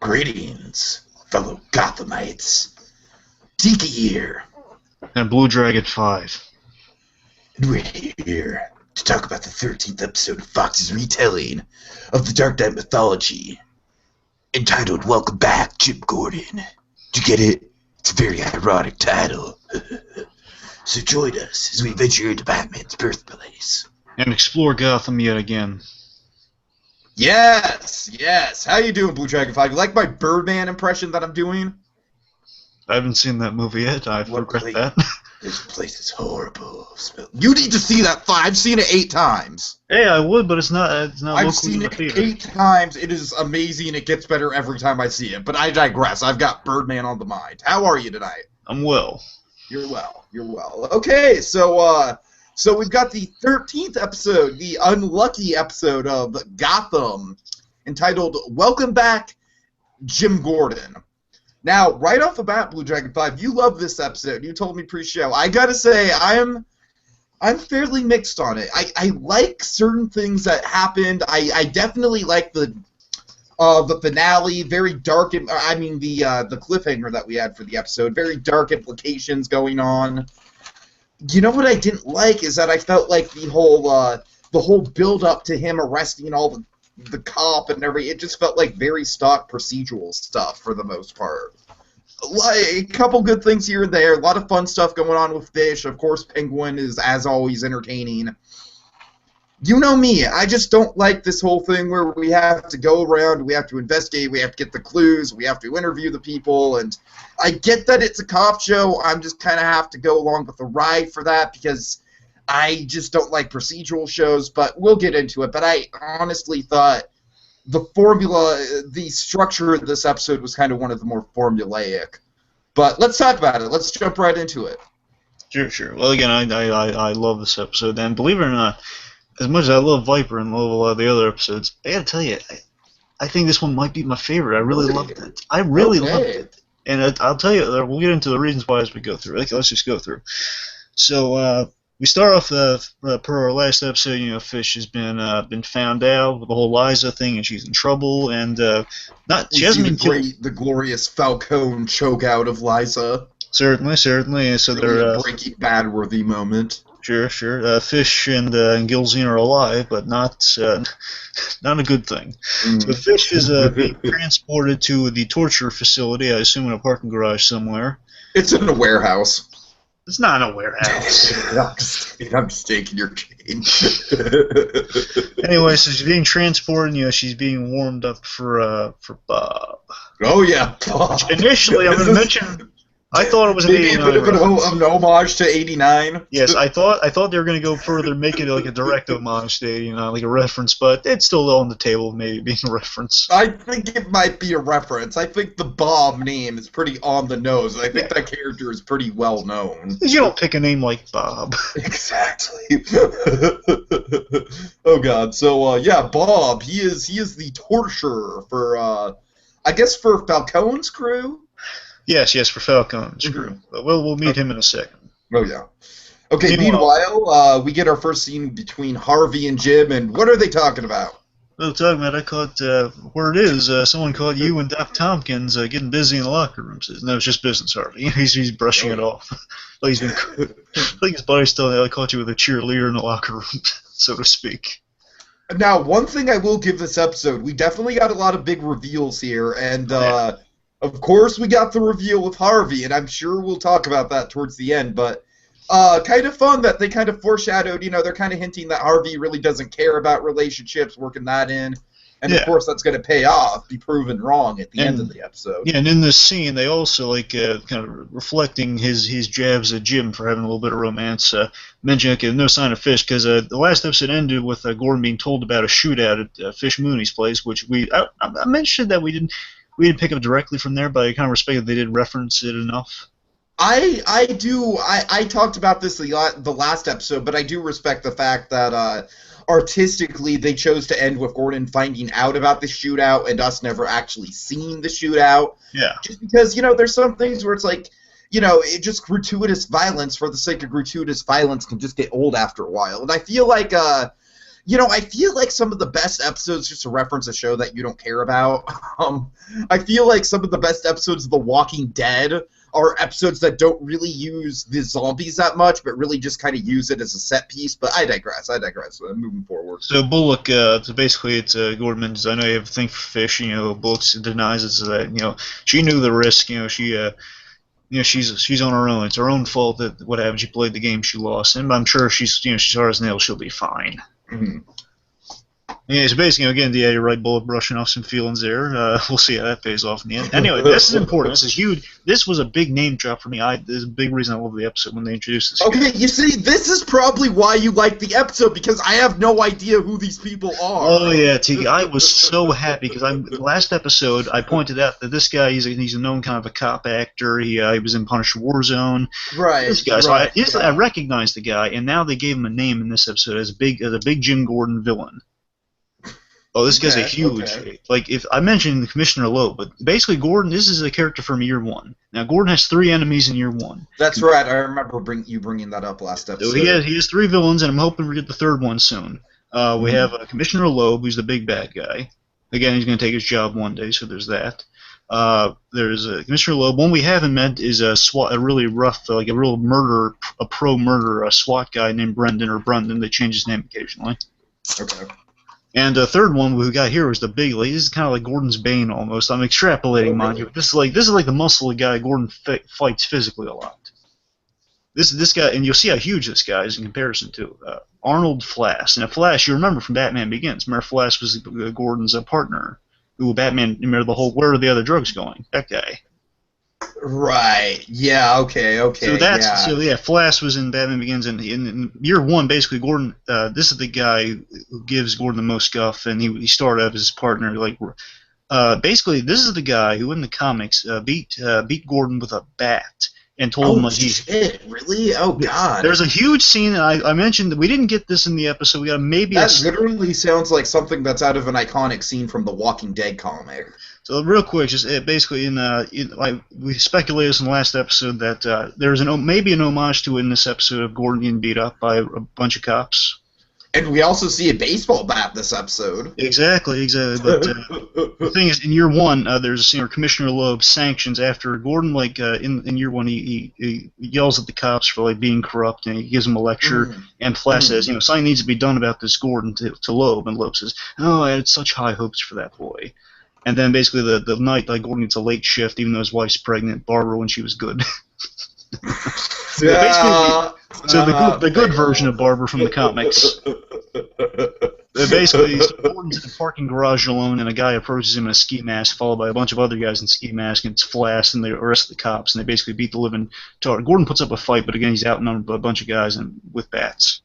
Greetings, fellow Gothamites. Tiki here, And BlueDragonFive. and we're here to talk about the 13th episode of Fox's retelling of the Dark Knight mythology, entitled Welcome Back, Jim Gordon. Did you get it? It's a very ironic title. So join us as we venture into Batman's birthplace. And explore Gotham yet again. Yes. How you doing, BlueDragonFive? You like my Birdman impression that I'm doing? I haven't seen that movie yet. I regret that. This place is horrible. You need to see that. I've seen it 8 times. Hey, I would, but it's not I've seen it 8 times. It is amazing. It gets better every time I see it. But I digress. I've got Birdman on the mind. How are you tonight? I'm well. You're well. Okay, so we've got the 13th episode, the unlucky episode of Gotham, entitled Welcome Back, Jim Gordon. Now, right off the bat, BlueDragonFive, you love this episode. You told me pre-show. I gotta say, I'm fairly mixed on it. I like certain things that happened. I definitely like the finale, very dark. The cliffhanger that we had for the episode, very dark implications going on. You know what I didn't like is that I felt like the whole build up to him arresting all the cop and everything. It just felt like very stock procedural stuff for the most part. Like a couple good things here and there, a lot of fun stuff going on with Fish. Of course, Penguin is as always entertaining. You know me, I just don't like this whole thing where we have to go around, we have to investigate, we have to get the clues, we have to interview the people, and I get that it's a cop show. I'm just kind of have to go along with the ride for that because I just don't like procedural shows, but we'll get into it. But I honestly thought the structure of this episode was kind of one of the more formulaic. But let's talk about it. Let's jump right into it. Sure. Well, again, I love this episode, and believe it or not, as much as I love Viper and love a lot of the other episodes, I gotta tell you, I think this one might be my favorite. I really loved it. I really loved it. And I'll tell you, we'll get into the reasons why as we go through. Let's just go through. So, we start off per our last episode. You know, Fish has been found out with the whole Liza thing, and she's in trouble. And she hasn't been killed. The glorious Falcone choke out of Liza. Certainly. So they're a Breaking Bad-worthy moment. Sure. Fish and Gilzine are alive, but not a good thing. So Fish is being transported to the torture facility, I assume in a parking garage somewhere. It's in a warehouse. It's not a warehouse. I'm just taking your change. Anyway, so she's being transported. You know, she's being warmed up for Bob. Oh yeah, Bob. Which initially, I'm going to mention. I thought it was an 89. Maybe a bit of an homage to 89. Yes, I thought they were going to go further, make it like a direct homage to 89, like a reference, but it's still on the table, maybe being a reference. I think it might be a reference. I think the Bob name is pretty on the nose. I think that character is pretty well known. You don't pick a name like Bob. Exactly. Oh God. So Bob. He is the torturer for I guess for Falcone's crew. Yes, for Falcone's crew. We'll meet him in a second. Oh, yeah. Okay, meanwhile, we get our first scene between Harvey and Jim, and what are they talking about? Well, talking about, I caught, where it is, someone caught you and Doc Tompkins getting busy in the locker rooms. No, it's just business, Harvey. He's brushing it off. Like he's been, I think his buddy's telling me I caught you with a cheerleader in the locker room, so to speak. Now, one thing I will give this episode, we definitely got a lot of big reveals here, and, of course, we got the reveal with Harvey, and I'm sure we'll talk about that towards the end, but kind of fun that they kind of foreshadowed, you know, they're kind of hinting that Harvey really doesn't care about relationships, working that in, and of course that's going to pay off, be proven wrong at the end of the episode. Yeah, and in this scene, they also, like, kind of reflecting his jabs at Jim for having a little bit of romance, mentioning, okay, no sign of Fish, because the last episode ended with Gordon being told about a shootout at Fish Mooney's place, which I mentioned that we didn't pick up directly from there, but I kind of respect that they didn't reference it enough. I do. I talked about this the last episode, but I do respect the fact that artistically they chose to end with Gordon finding out about the shootout and us never actually seeing the shootout. Yeah. Just because, you know, there's some things where it's like, you know, it just gratuitous violence for the sake of gratuitous violence can just get old after a while. And I feel like I feel like some of the best episodes, just to reference a show that you don't care about, I feel like some of the best episodes of The Walking Dead are episodes that don't really use the zombies that much, but really just kind of use it as a set piece. But I digress. Moving forward. So Bullock, so basically, it's Gordon mentions, I know you have a thing for fish. Bullock denies it, so that she knew the risk. She's on her own. It's her own fault that what happened. She played the game, she lost, and I'm sure she's hard as nails. She'll be fine. Mm-hmm. Yeah, so basically, again, you're right, Bullock brushing off some feelings there. We'll see how that pays off in the end. Anyway, this is important. This is huge. This was a big name drop for me. This is a big reason I love the episode when they introduced this guy. You see, this is probably why you like the episode, because I have no idea who these people are. Oh, yeah, Tiki. I was so happy, because last episode, I pointed out that this guy, he's a known kind of a cop actor. He was in Punisher Warzone. Right. This guy. So I recognized the guy, and now they gave him a name in this episode as a big Jim Gordon villain. Oh, this guy's a huge. Like, if I mentioned Commissioner Loeb, but basically Gordon, this is a character from year one. Now, Gordon has 3 enemies in year one. That's right. I remember you bringing that up last episode. So he has 3 villains, and I'm hoping we get the 3rd one soon. We have Commissioner Loeb, who's the big bad guy. Again, he's going to take his job one day, so there's that. There's Commissioner Loeb. One we haven't met is a really rough, like a real pro murderer, SWAT guy named Brendan. They change his name occasionally. Okay. And the 3rd one we got here was the big lady. This is kind of like Gordon's Bane almost. I'm extrapolating, mind you. This is like the muscle guy Gordon fights physically a lot. This guy, and you'll see how huge this guy is in comparison to Arnold Flass. Now Flass, you remember from Batman Begins. Remember Flass was Gordon's partner. Who Batman? Remember the whole where are the other drugs going? That guy. Right. Yeah. Okay. So Flass was in Batman Begins, and in year one, basically Gordon. This is the guy who gives Gordon the most guff, and he started out as his partner. Basically, this is the guy who in the comics beat Gordon with a bat and told him really? Oh God! There's a huge scene. I mentioned that we didn't get this in the episode. We got maybe that literally sounds like something that's out of an iconic scene from the Walking Dead comic. So real quick, just basically we speculated this in the last episode that there's maybe an homage to it in this episode of Gordon getting beat up by a bunch of cops. And we also see a baseball bat this episode. Exactly. But the thing is, in year one, there's a scene where Commissioner Loeb sanctions after Gordon, in year one, he yells at the cops for being corrupt, and he gives them a lecture. And Flass says, something needs to be done about this Gordon to Loeb, and Loeb says, "Oh, I had such high hopes for that boy." And then basically the night Gordon gets a late shift, even though his wife's pregnant, Barbara when she was good. The good version of Barbara from the comics. Basically, Gordon's in a parking garage alone, and a guy approaches him in a ski mask, followed by a bunch of other guys in ski masks, and it's Flass, and they arrest the cops, and they basically beat the living tar. Gordon puts up a fight, but again, he's outnumbered by a bunch of guys with bats.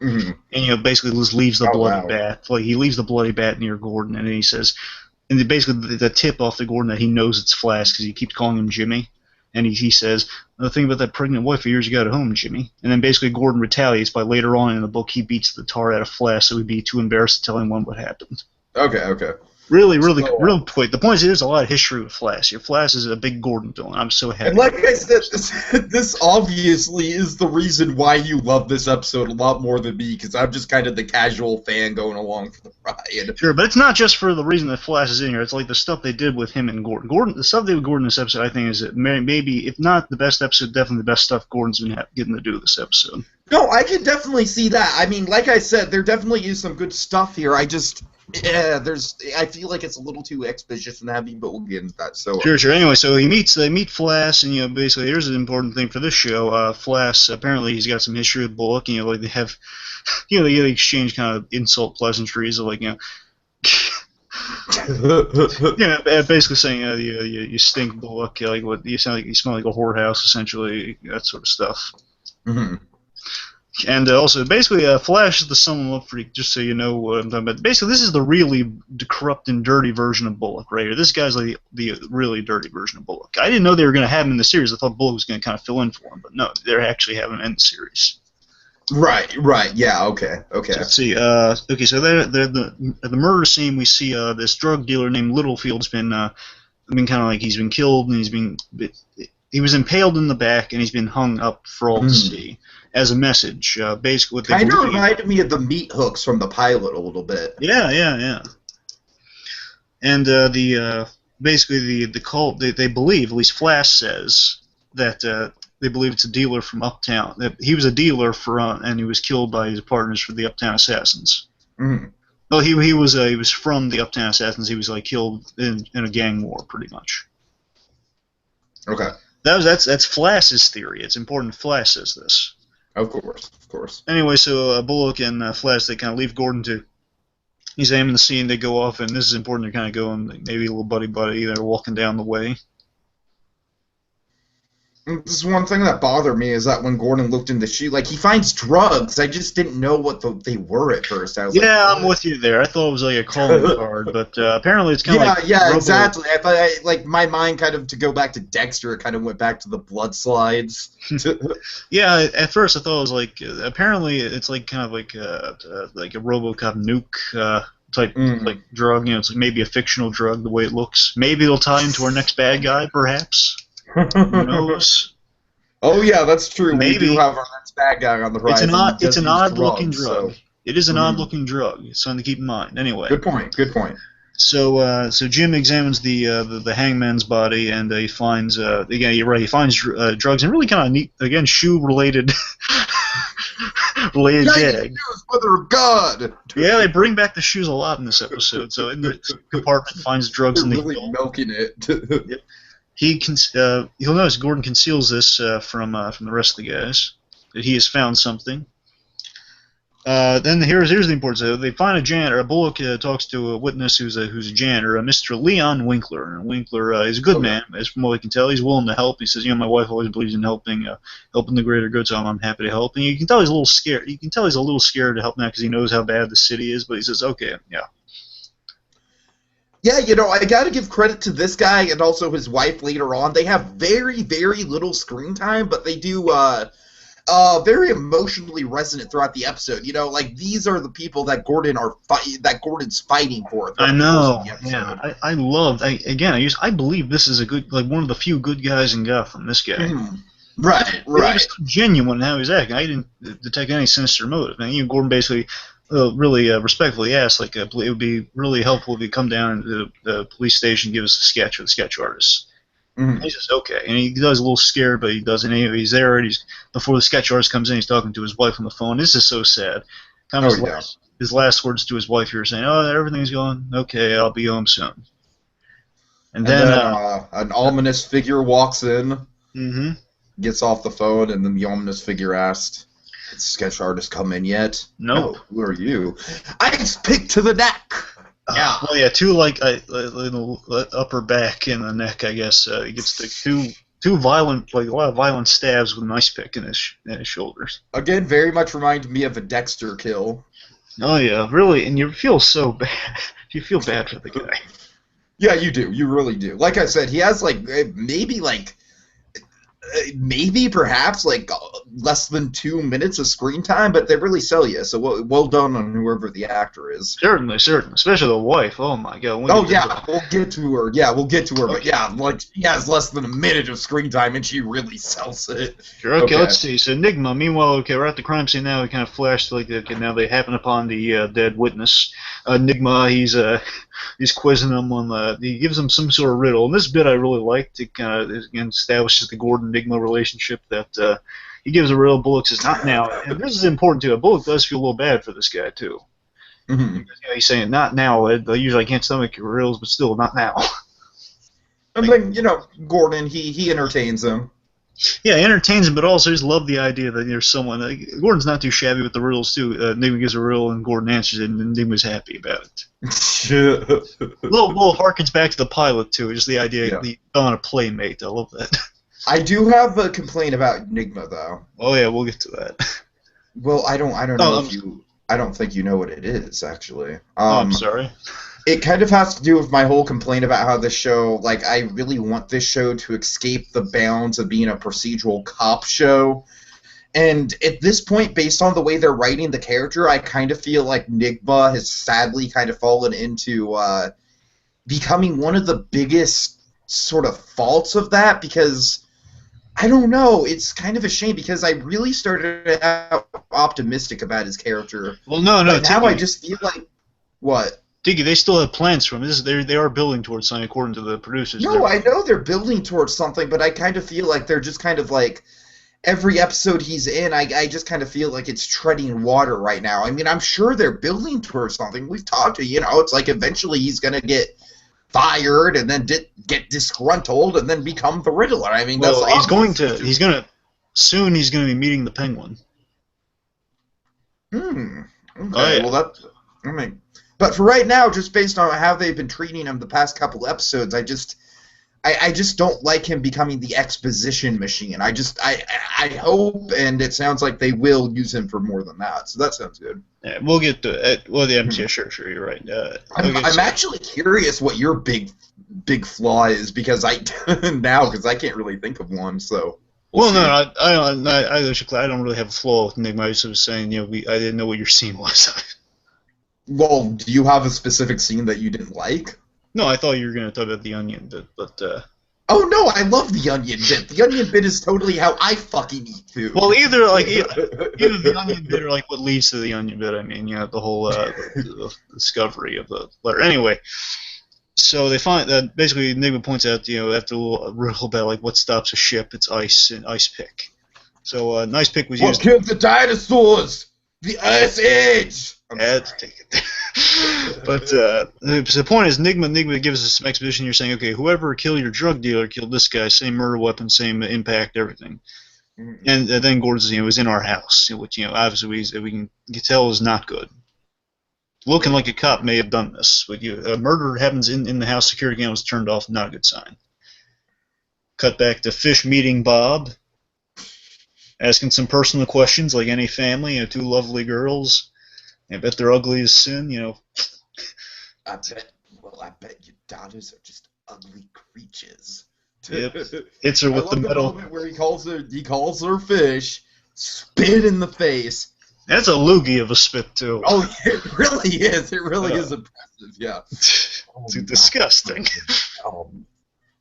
And basically just leaves the bloody bat. He leaves the bloody bat near Gordon, and then he says, and basically the tip off to Gordon that he knows it's Flass because he keeps calling him Jimmy. And he says, the thing about that pregnant wife of yours you got at home, Jimmy. And then basically Gordon retaliates by later on in the book he beats the tar out of Flass, so he'd be too embarrassed to tell anyone what happened. Okay. Real quick. The point is there's a lot of history with Flass. Flass is a big Gordon villain. I'm so happy. And like I said, this obviously is the reason why you love this episode a lot more than me, because I'm just kind of the casual fan going along for the ride. Sure, but it's not just for the reason that Flass is in here. It's like the stuff they did with him and Gordon. The stuff they did with Gordon in this episode, I think, is maybe, if not the best episode, definitely the best stuff Gordon's been getting to do this episode. No, I can definitely see that. I mean, like I said, there definitely is some good stuff here. I feel like it's a little too exposition heavy, but we'll get into that. So sure. Anyway, so they meet Flass, and basically here's an important thing for this show. Flass apparently he's got some history with Bullock, and they have, they exchange kind of insult pleasantries of basically saying you stink, Bullock, what you sound like, you smell like a whorehouse, essentially, that sort of stuff. Mm-hmm. And also, basically, Flash is the son of a freak, just so you know what I'm talking about. Basically, this is the really corrupt and dirty version of Bullock right here. This guy's like the really dirty version of Bullock. I didn't know they were going to have him in the series. I thought Bullock was going to kind of fill in for him, but no, they're actually having him in the series. Right, yeah, okay. So let's see, so at the murder scene, we see this drug dealer named Littlefield's been kind of he's been killed, and he's been he was impaled in the back, and he's been hung up for all to see as a message. Basically, what they kind of believe. reminded me of the meat hooks from the pilot a little bit. Yeah. And basically the cult, they believe, at least Flash says, that they believe it's a dealer from Uptown. That he was a dealer and he was killed by his partners for the Uptown Assassins. Well, he was from the Uptown Assassins. He was like killed in a gang war, pretty much. Okay. That's Flash's theory. It's important Flash says this. Of course. Anyway, so Bullock and Flash, they kind of leave Gordon to examine the scene. They go off, and this is important to kind of go and maybe a little buddy. They're walking down the way. This is one thing that bothered me is that when Gordon looked in the shoe, like, he finds drugs. I just didn't know what they were at first. I was like, I'm with you there. I thought it was like a calling card, but apparently it's kind of like exactly. I thought, like, my mind kind of, to go back to Dexter, it kind of went back to the blood slides. Yeah, at first I thought it was like apparently it's like kind of like a RoboCop nuke type like drug. You know, it's like maybe a fictional drug the way it looks. Maybe it'll tie into our next bad guy, perhaps. Who knows? Oh yeah, that's true. Maybe. We do have our next bad guy on the horizon. It's an odd-looking drug. So. It is an odd-looking drug. It's something to keep in mind. Anyway. Good point. So Jim examines the hangman's body, and he finds again, you're right. He finds drugs and really kind of neat, again, shoe-related gag. Mother of God. Yeah, they bring back the shoes a lot in this episode. So in the compartment, finds drugs in the really milking it. Yep. You'll notice Gordon conceals this from the rest of the guys, that he has found something. Then here's the important thing. They find a janitor. Bullock talks to a witness who's a janitor, Mr. Leon Winkler. And Winkler is a good man, as from what we can tell. He's willing to help. He says, my wife always believes in helping the greater good, so I'm happy to help. And you can tell he's a little scared. You can tell he's a little scared to help now because he knows how bad the city is. But he says, okay, yeah. Yeah, I got to give credit to this guy and also his wife later on. They have very, very little screen time, but they do very emotionally resonant throughout the episode. Like, these are the people that Gordon's fighting for. I know. Yeah, I love. I believe this is a good, like, one of the few good guys in Gotham. This guy. Right. He was so genuine in how he was acting. I didn't detect any sinister motive. And Gordon basically. Really respectfully asked, like, it would be really helpful if you come down to the police station and give us a sketch of the sketch artist. He says, okay. And he does a little scared, but he doesn't. Anyway, he's there, and before the sketch artist comes in, he's talking to his wife on the phone. This is so sad. Kind of his last words to his wife here saying, everything's going okay, I'll be home soon. And then an ominous figure walks in, gets off the phone, and then the ominous figure asks, "Did the sketch artist come in yet?" Nope. No. Who are you? Ice pick to the neck. Yeah. Well, yeah, two like the upper back and the neck. I guess he gets the two violent, like a lot of violent stabs with an ice pick in his shoulders. Again, very much reminded me of a Dexter kill. Oh yeah, really, and you feel so bad. You feel bad for the guy. Yeah, you do. You really do. Like I said, he has maybe perhaps less than 2 minutes of screen time, but they really sell you. So well done on whoever the actor is. Certainly, especially the wife. Oh my God. We'll get to her. Yeah, we'll get to her. Okay. But yeah, she has less than a minute of screen time, and she really sells it. Sure. Okay, let's see. So Enigma. Meanwhile, we're at the crime scene now. We kind of flash now they happen upon the dead witness. Enigma. He's quizzing him on he gives him some sort of riddle. And this bit I really like to kind of establishes the Gordon-Enigma relationship that he gives a riddle. Bullock says, not now. And this is important too. Bullock does feel a little bad for this guy too. He's saying, not now. Usually I can't stomach your riddles, but still, not now. And then, Gordon, he entertains him. Yeah, he entertains him, but also just love the idea that there's someone. Gordon's not too shabby with the riddles too. Enigma gives a riddle, and Gordon answers it, and Enigma's happy about it. little harkens back to the pilot too. Just the idea that you on a playmate. I love that. I do have a complaint about Enigma though. Oh yeah, we'll get to that. Well, I don't know if you. I don't think you know what it is actually. I'm sorry. It kind of has to do with my whole complaint about how this show, I really want this show to escape the bounds of being a procedural cop show. And at this point, based on the way they're writing the character, I kind of feel like Enigma has sadly kind of fallen into becoming one of the biggest sort of faults of that, because I don't know. It's kind of a shame because I really started out optimistic about his character, Well, no, but now I Tiki, just feel like what? Tiki, they still have plans for him. They are building towards something according to the producers and No, I everything. know they're building towards something, but I kind of feel like they're just kind of like every episode he's in, I just kind of feel like it's treading water right now. I mean, I'm sure they're building towards something. We've talked to, it's like eventually he's going to get fired and then get disgruntled and then become the Riddler. I mean, that's Well, obvious. soon he's going to be meeting the Penguin. Okay, Oh, yeah. well, I mean, but for right now, just based on how they've been treating him the past couple episodes, I just don't like him becoming the exposition machine. I hope, and it sounds like they will use him for more than that. So that sounds good. Yeah, we'll get to it. Well, yeah, sure, you're right. I'm actually curious what your big flaw is because I can't really think of one. So well, no, I don't really have a flaw with Enigma. I was just saying, I didn't know what your scene was. Well, do you have a specific scene that you didn't like? No, I thought you were going to talk about the onion bit, but oh no, I love the onion bit. The onion bit is totally how I fucking eat food. well, either the onion bit or like what leads to the onion bit. I mean, the whole the discovery of the letter. Anyway, so they find that basically Enigma points out, after a little riddle about like what stops a ship, it's ice and ice pick. So an ice pick was What used. killed the dinosaurs? The Ice Age. Let's take it. But the point is, Enigma gives us some exposition. You're saying, okay, whoever killed your drug dealer killed this guy, same murder weapon, same impact, everything. Mm-hmm. And then Gordon's, was in our house, which, obviously we can tell is not good. Looking like a cop may have done this. But a murder happens in the house, security camera was turned off, not a good sign. Cut back to Fish meeting Bob, asking some personal questions like any family, two lovely girls. I bet they're ugly as sin, I bet your daughters are just ugly creatures. Yep. Hits her with the metal. The moment where he calls her fish, spit in the face. That's a loogie of a spit too. Oh, it really is. It really is impressive. Yeah. It's disgusting.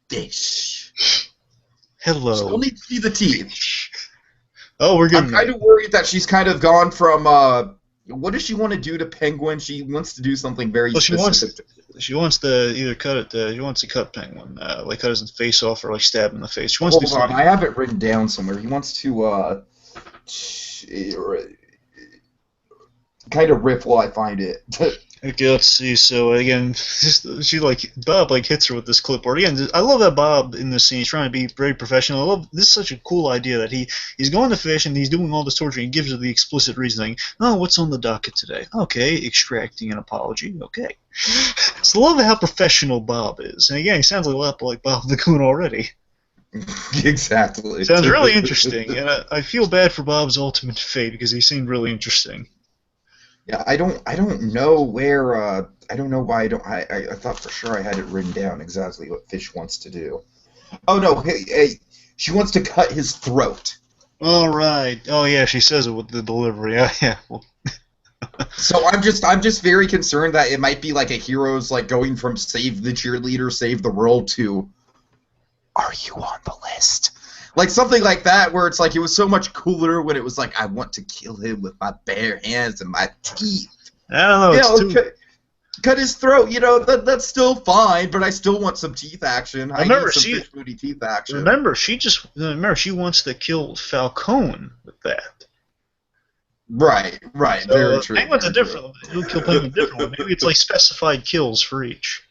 Fish. Hello. Still need to see the teeth. Oh, we're getting. I'm kind of worried that she's kind of gone from. What does she want to do to Penguin? She wants to do something very specific. She wants to either cut it. She wants to cut Penguin, like cut his face off or like stab him in the face. She wants to do something. I have it written down somewhere. He wants to kind of riff while I find it. Okay, let's see. So again, Bob hits her with this clipboard. Again, I love that Bob in this scene. He's trying to be very professional. I love this is such a cool idea that he's going to fish and he's doing all this torture. And he gives her the explicit reasoning. Oh, what's on the docket today? Okay, extracting an apology. Okay. So I love how professional Bob is. And again, he sounds a lot like Bob the Coon already. Exactly. Sounds really interesting, and I feel bad for Bob's ultimate fate because he seemed really interesting. Yeah, I don't know where. I don't know why I don't. I thought for sure I had it written down exactly what Fish wants to do. Oh no, hey, she wants to cut his throat. All right. Oh yeah, she says it with the delivery. Yeah. Well. So I'm just very concerned that it might be like a hero's like going from save the cheerleader, save the world to are you on the list? Like something like that, where it's like it was so much cooler when it was like I want to kill him with my bare hands and my teeth. I don't know. Cut his throat. That's still fine, but I still want some teeth action. Remember, Fish booty teeth action. Remember, she wants to kill Falcone with that. Right. So, very true. Penguin's a different. He'll kill Penguin a different one. Maybe it's like specified kills for each.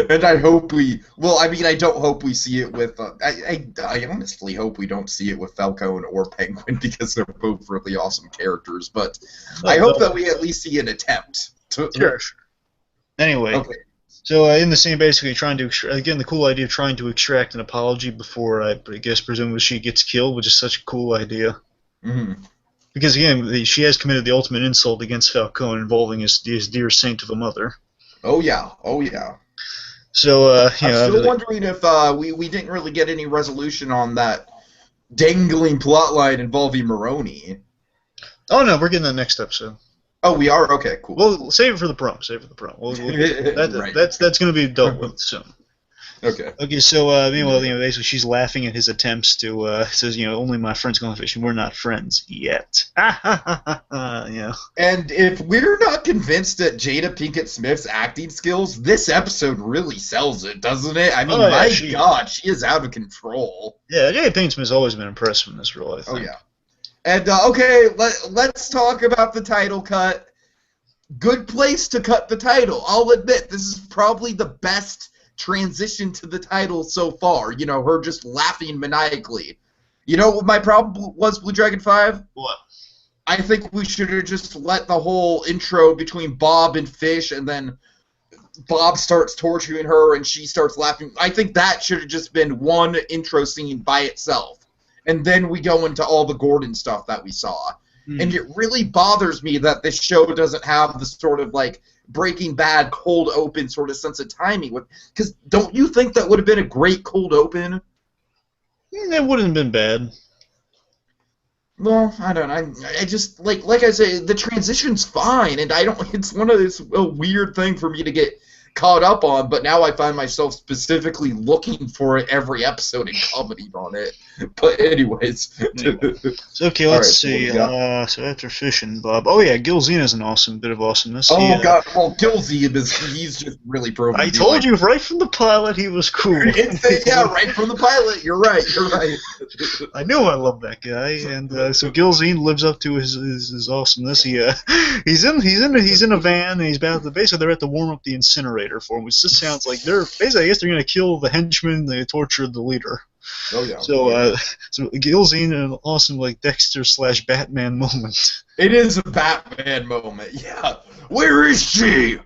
And I hope I don't hope we see it with. I honestly hope we don't see it with Falcone or Penguin because they're both really awesome characters. But I hope that we at least see an attempt. Sure. Anyway, okay. So in the scene, basically trying to again the cool idea of trying to extract an apology before I guess presumably she gets killed, which is such a cool idea. Mm-hmm. Because again, she has committed the ultimate insult against Falcone involving his dear saint of a mother. Oh yeah. So I'm still wondering if we didn't really get any resolution on that dangling plotline involving Maroni. Oh no, we're getting that next episode. Oh, we are? Okay, cool. Well, save it for the prom. Right. That's going to be dealt with soon. Okay. Okay, so meanwhile, basically she's laughing at his attempts to says, only my friends go on fishing. We're not friends yet. And if we're not convinced at Jada Pinkett Smith's acting skills, this episode really sells it, doesn't it? I mean, Oh, yeah, God, she is out of control. Yeah, Jada Pinkett Smith's always been impressive in this role, I think. Oh yeah. And okay, let's talk about the title cut. Good place to cut the title. I'll admit, this is probably the best transition to the title so far. Her just laughing maniacally. You know what my problem was, BlueDragonFive? What? I think we should have just let the whole intro between Bob and Fish, and then Bob starts torturing her and she starts laughing. I think that should have just been one intro scene by itself. And then we go into all the Gordon stuff that we saw. And it really bothers me that this show doesn't have the sort of, like, Breaking Bad cold open sort of sense of timing. Because don't you think that would have been a great cold open? It wouldn't have been bad. Well, I don't know. I just, like I say, the transition's fine, and it's one of this a weird thing for me to get caught up on, but now I find myself specifically looking for it every episode and commenting on it. But anyways. So, okay, let's see. So after Fish and Bob. Oh, yeah, Gilzena's an awesome bit of awesomeness. Oh, God. Well, Gilzena, he's just really proven. I told you right from the pilot he was cool. Yeah, right from the pilot. You're right. I knew I loved that guy. And so Gilzena lives up to his awesomeness. He's in a van, and he's basically they're at to warm up the incinerator for him, which just sounds like I guess they're going to kill the henchman, they torture the leader. Oh yeah. So Gilzena, an awesome Dexter / Batman moment. It is a Batman moment. Yeah. Where is she?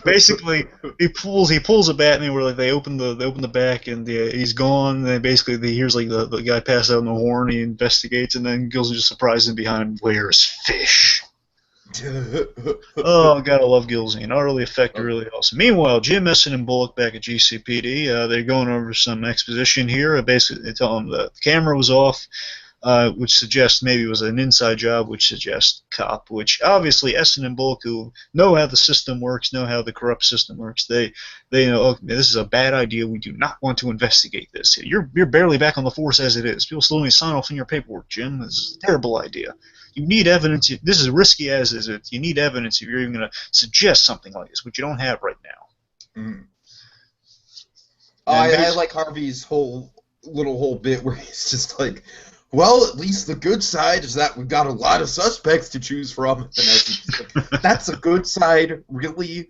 Basically, he pulls a Batman where they open the back and he's gone. And then basically he hears the guy pass out on the horn. He investigates, and then Gilzena just surprises him behind him. Where's Fish? Oh, gotta love Gilzena. Really effective, really awesome. Meanwhile, Jim, Essen, and Bullock back at GCPD. They're going over some exposition here. Basically, they tell them the camera was off, which suggests maybe it was an inside job, which suggests cop. Which obviously Essen and Bullock, who know how the system works, know how the corrupt system works, they know, okay, this is a bad idea. We do not want to investigate this. You're barely back on the force as it is. People still need to sign off on your paperwork, Jim. This is a terrible idea. You need evidence. This is risky as is it. You need evidence if you're even going to suggest something like this, which you don't have right now. Mm. I like Harvey's whole bit where he's just like, well, at least the good side is that we've got a lot of suspects to choose from. And that's a good side, really?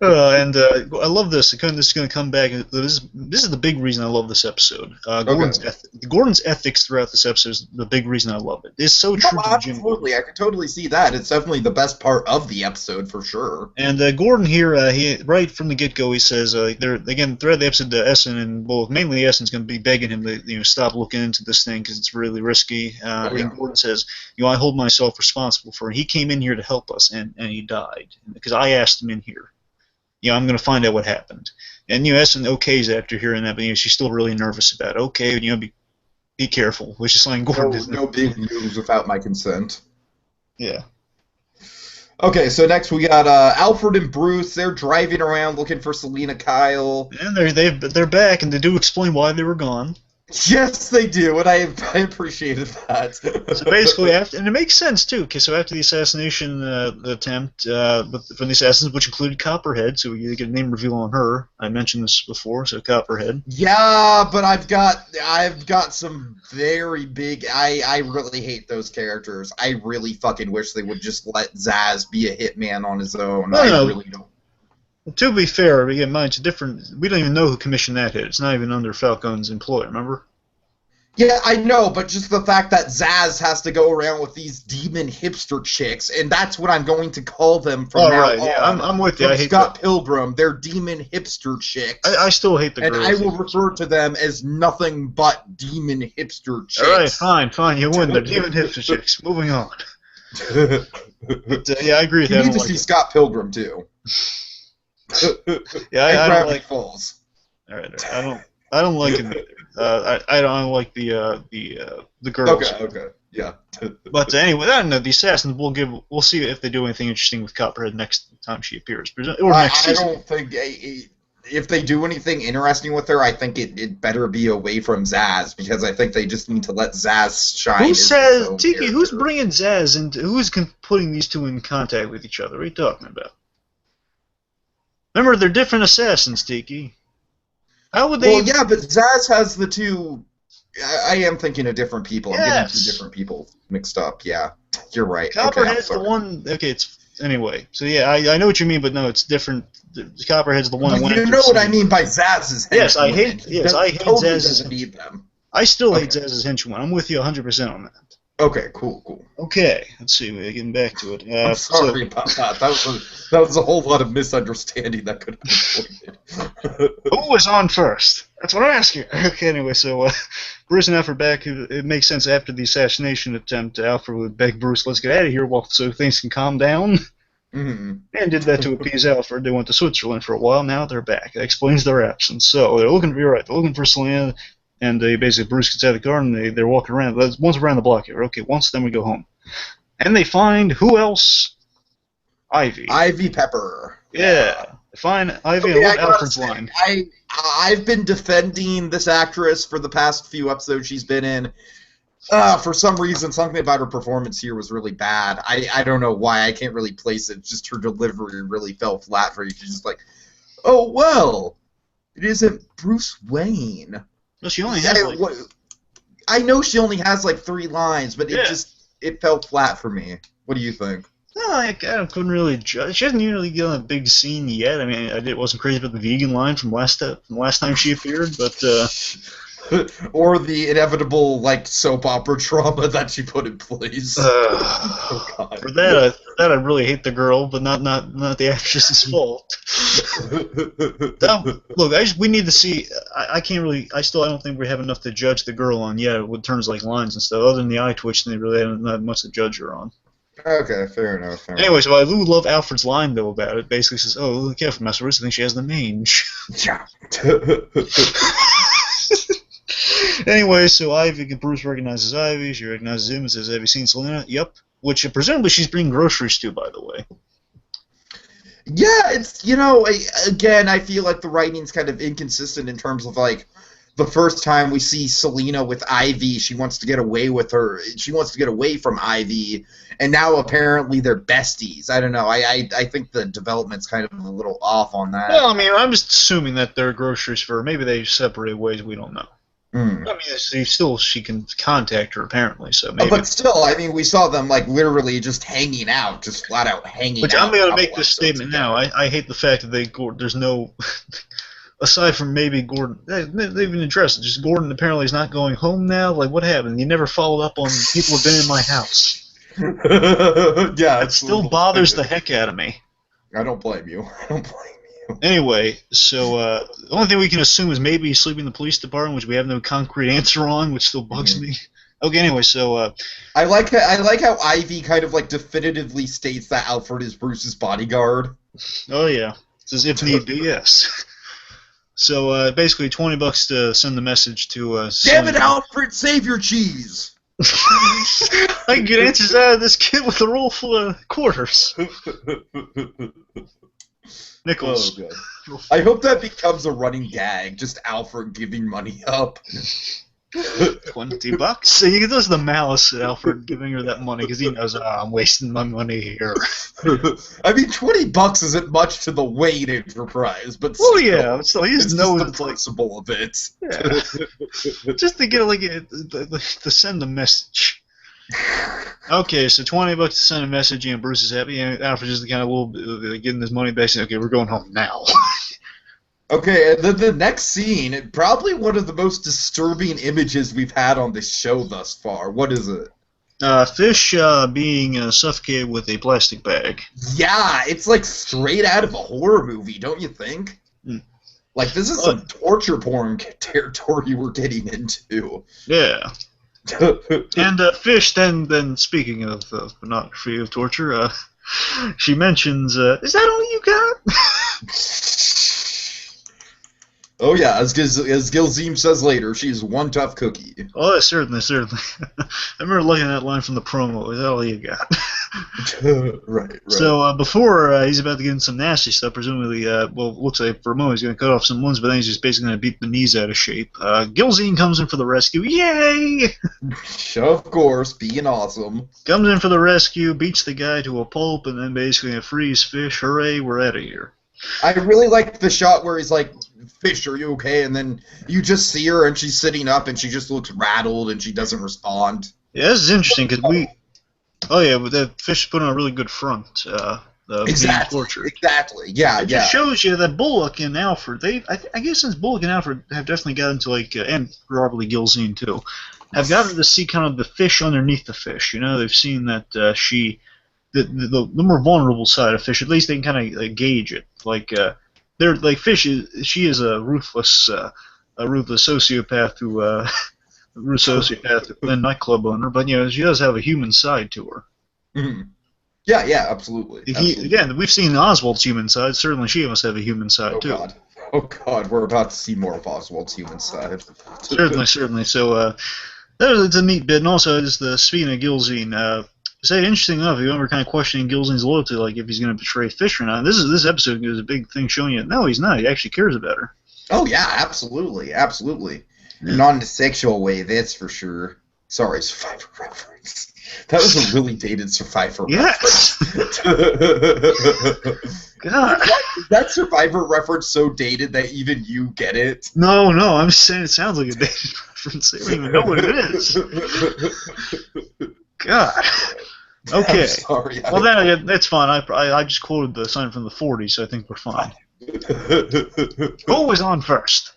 And I love this. This is going to come back. This is the big reason I love this episode. Gordon's ethics throughout this episode is the big reason I love it. It's so true to Jim. Absolutely, I can totally see that. It's definitely the best part of the episode, for sure. And Gordon here, he right from the get-go, he says, throughout the episode, Essen and Bullock, mainly Essen's going to be begging him to stop looking into this thing because it's really risky. And Gordon says, I hold myself responsible for it. He came in here to help us, and he died because I asked him in here. I'm going to find out what happened. And Essen okays after hearing that, but she's still really nervous about it. Okay, be careful, which is something Gordon doesn't. No big news without my consent. Yeah. Okay, so next we got Alfred and Bruce. They're driving around looking for Selena Kyle. And they're back, and they do explain why they were gone. Yes, they do, and I appreciated that. So basically, and it makes sense too. Okay, so after the assassination attempt, from the assassins, which included Copperhead, so you get a name reveal on her. I mentioned this before, so Copperhead. Yeah, but I've got some very big. I really hate those characters. I really fucking wish they would just let Zaz be a hitman on his own. I really don't. To be fair, again, it's different. We don't even know who commissioned that hit. It's not even under Falcone's employ, remember? Yeah, I know, but just the fact that Zaz has to go around with these demon hipster chicks, and that's what I'm going to call them from now on. Yeah, I'm with you. I hate Scott Pilgrim, they're demon hipster chicks. I still hate the girls. And I will refer to them as nothing but demon hipster chicks. All right, fine, you win. They're demon hipster chicks. Moving on. But, yeah, I agree with that. You need to see Scott Pilgrim, too. Yeah, I don't like Falls. All right. I don't like him either. I don't like the girls. Okay. Yeah. But anyway, I don't know. The assassins we'll see if they do anything interesting with Copperhead next time she appears, or next I season. don't think if they do anything interesting with her, I think it better be away from Zaz, because I think they just need to let Zaz shine. Who as says his own Tiki? character. Who's bringing Zaz and who's putting these two in contact with each other? What are you talking about? Remember, they're different assassins, Tiki. How would they? Well, yeah, but Zaz has the two. I am thinking of different people. I'm getting two different people mixed up. Yeah, you're right. Copperhead's the one. Okay, it's anyway. So yeah, I know what you mean, but no, it's different. Copperhead's the one. But you know what I mean by Zaz's henchwomen. Yes, I hate. Yes, I hate totally Zaz's. Doesn't need them. I still hate Zaz's henchwomen. I'm with you 100% on that. Okay, cool. Okay, let's see. We're getting back to it. I'm sorry about that. That was a whole lot of misunderstanding that could have been avoided. Who was on first? That's what I'm asking. Okay, anyway, so Bruce and Alfred back. It makes sense after the assassination attempt. Alfred would beg Bruce, "Let's get out of here, so things can calm down." Mm-hmm. And did that to appease Alfred. They went to Switzerland for a while. Now they're back. That explains their absence. So they're looking. You're right. They're looking for Selena. And basically, Bruce gets out of the car, and they're walking around. Once around the block here. Okay, once, then we go home. And they find, who else? Ivy. Ivy Pepper. Yeah. They find Ivy, and I love Alfred's line. I've been defending this actress for the past few episodes she's been in. For some reason, something about her performance here was really bad. I don't know why. I can't really place it. Just her delivery really fell flat for you. She's just like, oh, well, it isn't Bruce Wayne. No, she only has I know she only has like 3 lines, but it fell flat for me. What do you think? No, I couldn't really judge. She hasn't really gotten a big scene yet. I mean, I wasn't crazy about the vegan line from last time she appeared, but or the inevitable like soap opera trauma that she put in place. Oh, God. For that I really hate the girl, but not the actress's fault. Look, we need to see. I can't really. I don't think we have enough to judge the girl on yet with terms like lines and stuff. Other than the eye twitch, they really haven't much to judge her on. Okay, fair enough. Anyway, so I do love Alfred's line though about it. Basically says, "Oh, look careful, Master Bruce. I think she has the mange." Yeah. Anyway, so Bruce recognizes Ivy. She recognizes him and says, "Have you seen Selena?" Yep. Which presumably she's bringing groceries to, by the way. Yeah, it's again, I feel like the writing's kind of inconsistent in terms of like the first time we see Selena with Ivy, she wants to get away with her. She wants to get away from Ivy, and now apparently they're besties. I don't know. I think the development's kind of a little off on that. Well, I mean, I'm just assuming that they're groceries for her. Maybe they separate ways. We don't know. Mm. I mean, she can contact her apparently. So maybe. But still, I mean, we saw them like literally just hanging out, just flat out hanging out. I'm going to make this statement now. I hate the fact that there's no. Aside from maybe Gordon, they even addressed it. Just Gordon apparently is not going home now. Like, what happened? You never followed up on people who've been in my house. Yeah, it still bothers the heck out of me. I don't blame you. Anyway, so the only thing we can assume is maybe he's sleeping in the police department, which we have no concrete answer on, which still bugs me. Okay, anyway, so I like how Ivy kind of like definitively states that Alfred is Bruce's bodyguard. Oh yeah, says if need be, yes. So basically, $20 to send the message to. Damn it, Alfred! Save your cheese. I can get answers out of this kid with a roll full of quarters. Nickels. Oh, God. I hope that becomes a running gag. Just Alfred giving money up. $20. So he does the malice at Alfred giving her that money because he knows I'm wasting my money here. I mean, $20 isn't much to the Wayne Enterprise, but still, he just knows the principle of it. Yeah. Just to get to send a message. Okay, so $20 to send a message, and Bruce is happy, and Alfred's just kind of getting his money back, saying, "Okay, we're going home now." Okay, and then the next scene, probably one of the most disturbing images we've had on this show thus far. What is it? Fish being suffocated with a plastic bag. Yeah, it's like straight out of a horror movie, don't you think? Mm. Like, this is some torture porn territory we're getting into. Yeah. And Fish, then speaking of pornography of torture, she mentions, "Is that all you got?" Oh yeah, as Gilzeem says later, she's one tough cookie. Oh, certainly. I remember looking at that line from the promo. Is that all you got? Right. So before he's about to get in some nasty stuff, presumably, looks like for a moment he's going to cut off some limbs, but then he's just basically going to beat the knees out of shape. Gilzeem comes in for the rescue. Yay! Of course, being awesome. Comes in for the rescue, beats the guy to a pulp, and then basically frees Fish. Hooray, we're out of here. I really liked the shot where he's like, Fish, are you okay? And then you just see her and she's sitting up and she just looks rattled and she doesn't respond. Yeah, this is interesting because but that Fish put on a really good front. Exactly. Yeah. It just shows you that Bullock and Alfred, I guess since Bullock and Alfred have definitely gotten to and probably Gilzeem too, have gotten to see kind of the fish underneath the fish. They've seen that the more vulnerable side of Fish, at least they can kind of gauge it. They're like Fish. She is a ruthless sociopath and nightclub owner, but she does have a human side to her. Mm-hmm. Yeah, absolutely. Again, we've seen Oswald's human side. Certainly, she must have a human side too. Oh God, we're about to see more of Oswald's human side. certainly. So it's a neat bit, and also just speaking of Gilzeem. Interesting enough, you remember kind of questioning Gilzeem's loyalty, like if he's going to betray Fish or not. This episode is a big thing showing you. No, he's not. He actually cares about her. Oh yeah, absolutely. Yeah. Not in a sexual way, that's for sure. Sorry, Survivor reference. That was a really dated Survivor reference. God. Is that Survivor reference so dated that even you get it? No, I'm just saying it sounds like a dated reference. I don't even know what it is. God. Okay. I'm sorry. Well, then that's fine. I just quoted the sign from the 40s, so I think we're fine. Who was on first?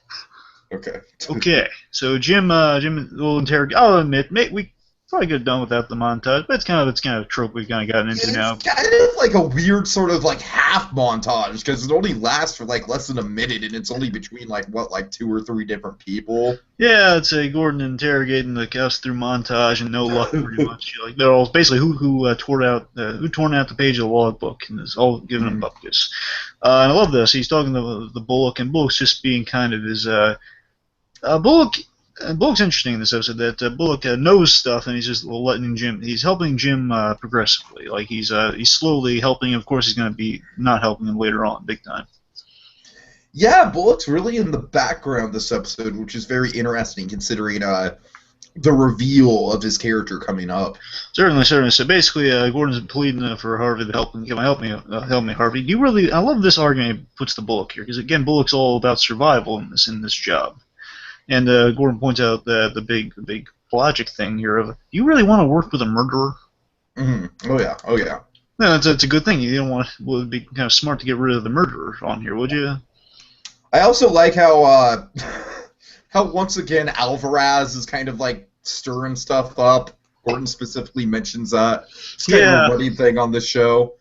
Okay. So Jim will interrogate. I'll admit, we probably could have done without the montage, but it's kind of a trope we've kind of gotten into now. It's kind of like a weird sort of like half montage because it only lasts for like less than a minute and it's only between like 2 or 3 different people. Yeah, it's Gordon interrogating the cows through montage and no luck pretty much. They're all basically who torn out the page of the logbook and is all giving him bupkis. And I love this. He's talking to the Bullock, and Bullock's just being kind of his Bullock's interesting in this episode that Bullock knows stuff and he's just letting Jim. He's helping Jim progressively. Like he's slowly helping him. Of course, he's going to be not helping him later on, big time. Yeah, Bullock's really in the background this episode, which is very interesting considering the reveal of his character coming up. Certainly. So basically, Gordon's pleading for Harvey to help him. Help me, Harvey. Do you really? I love this argument he puts the Bullock here because again, Bullock's all about survival in this job. And Gordon points out the big logic thing here of, do you really want to work with a murderer? Mm-hmm. Oh yeah. No, it's a good thing. You don't want. Well, it'd be kind of smart to get rid of the murderer on here, would you? I also like how once again Alvarez is kind of like stirring stuff up. Gordon specifically mentions that. It's kind of a running thing on this show.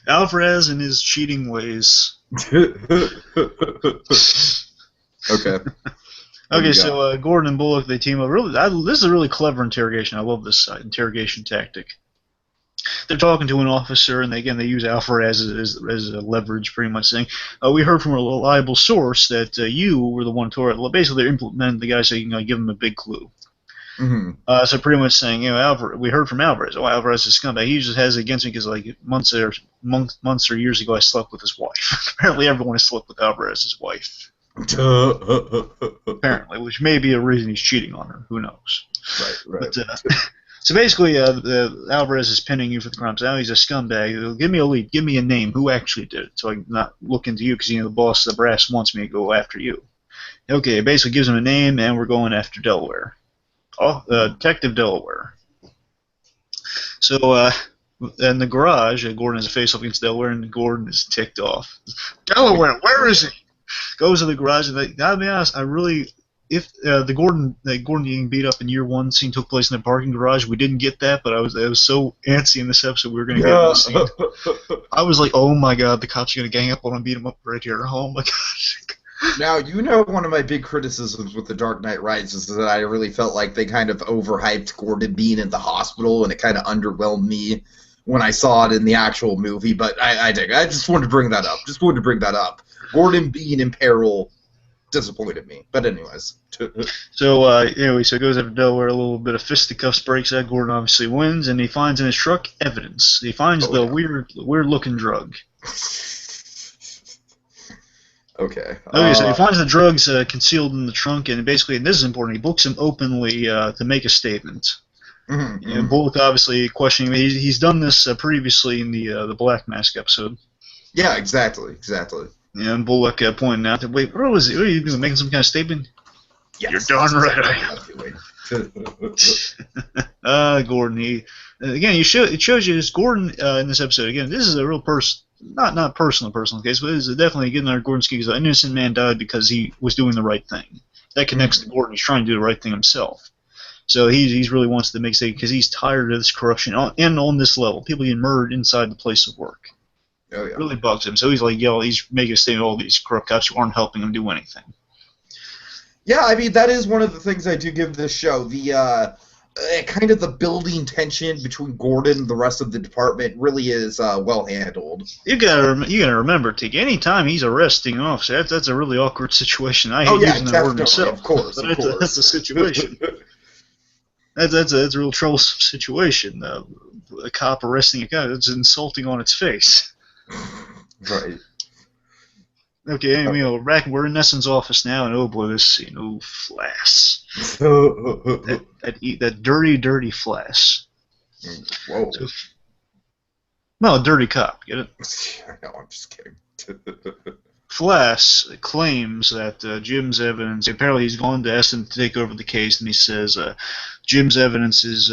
Alvarez and his cheating ways. Okay. Okay, so Gordon and Bullock, they team up. This is a really clever interrogation. I love this interrogation tactic. They're talking to an officer, and they use Alvarez as a leverage, pretty much saying, we heard from a reliable source that you were the one to it. Basically, they're implementing the guy saying, give him a big clue. Mm-hmm. So pretty much saying, we heard from Alvarez. Oh, Alvarez is a scumbag. He just has it against me because months or years ago I slept with his wife. Apparently everyone has slept with Alvarez's wife. Apparently, which may be a reason he's cheating on her. Who knows? Right. But, so basically, Alvarez is pinning you for the crimes. Now he's a scumbag. Give me a lead. Give me a name. Who actually did it? So I can not look into you because the boss, the brass, wants me to go after you. Okay, it basically gives him a name, and we're going after Delaware. Oh, Detective Delaware. So, in the garage, Gordon has a face-off against Delaware, and Gordon is ticked off. Delaware, where is he? Goes to the garage, and gotta be honest, if the Gordon getting beat up in year 1 scene took place in the parking garage, we didn't get that, but I was so antsy in this episode we were going to get this scene. I was like, oh my god, the cops are going to gang up on him and beat him up right here. Oh my gosh. Now, one of my big criticisms with The Dark Knight Rises is that I really felt like they kind of overhyped Gordon being in the hospital, and it kind of underwhelmed me when I saw it in the actual movie, but I just wanted to bring that up. Gordon being in peril disappointed me. But anyways. So anyway, so he goes after Delaware. A little bit of fisticuffs breaks out. Gordon obviously wins, and he finds in his truck evidence. He finds weird looking drug. Okay. Okay, so he finds the drugs concealed in the trunk, and basically, and this is important, he books him openly to make a statement. And Bullock obviously questioning him. He's done this previously in the Black Mask episode. Yeah, exactly. Yeah, and Bullock pointing out that, wait, what was it? What are you doing, making some kind of statement? Yes, you're darn right I am. Gordon, again, it shows you this Gordon in this episode. Again, this is a real not personal case, but this is definitely getting under Gordon's skin. An innocent man died because he was doing the right thing. That connects to Gordon. He's trying to do the right thing himself. So he really wants to make a statement because he's tired of this corruption and on this level. People getting murdered inside the place of work. Oh, yeah. It really bugs him. So he's like, he's making a statement. All these corrupt cops who aren't helping him do anything. Yeah, I mean, that is one of the things I do give this show. The kind of the building tension between Gordon and the rest of the department really is well handled. You gotta remember, Tiki. Anytime he's arresting an officer, that's a really awkward situation. I hate using that word myself. Of course. That's a situation. That's a real troublesome situation. A cop arresting a guy, that's insulting on its face. Right. Okay, anyway, we're in Nesson's office now, and oh boy, this scene, Flass. that dirty Flass. Whoa. No, dirty cop, get it? No, I'm just kidding. Flass claims that Jim's evidence. Apparently, he's gone to Essen to take over the case, and he says Jim's evidence is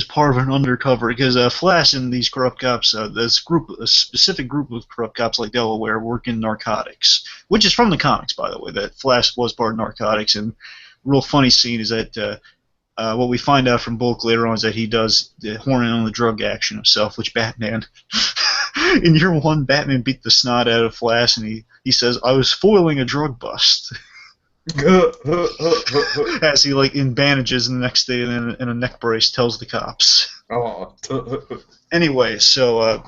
part of an undercover. Because Flass and these corrupt cops, a specific group of corrupt cops like Delaware, work in narcotics, which is from the comics, by the way. That Flass was part of narcotics, and real funny scene is that what we find out from Bulk later on is that he does horn in on the drug action himself, which Batman. In year one, Batman beat the snot out of Flash, and he says, "I was foiling a drug bust." As he, in bandages, and the next day in a neck brace, tells the cops. Oh. Anyway, so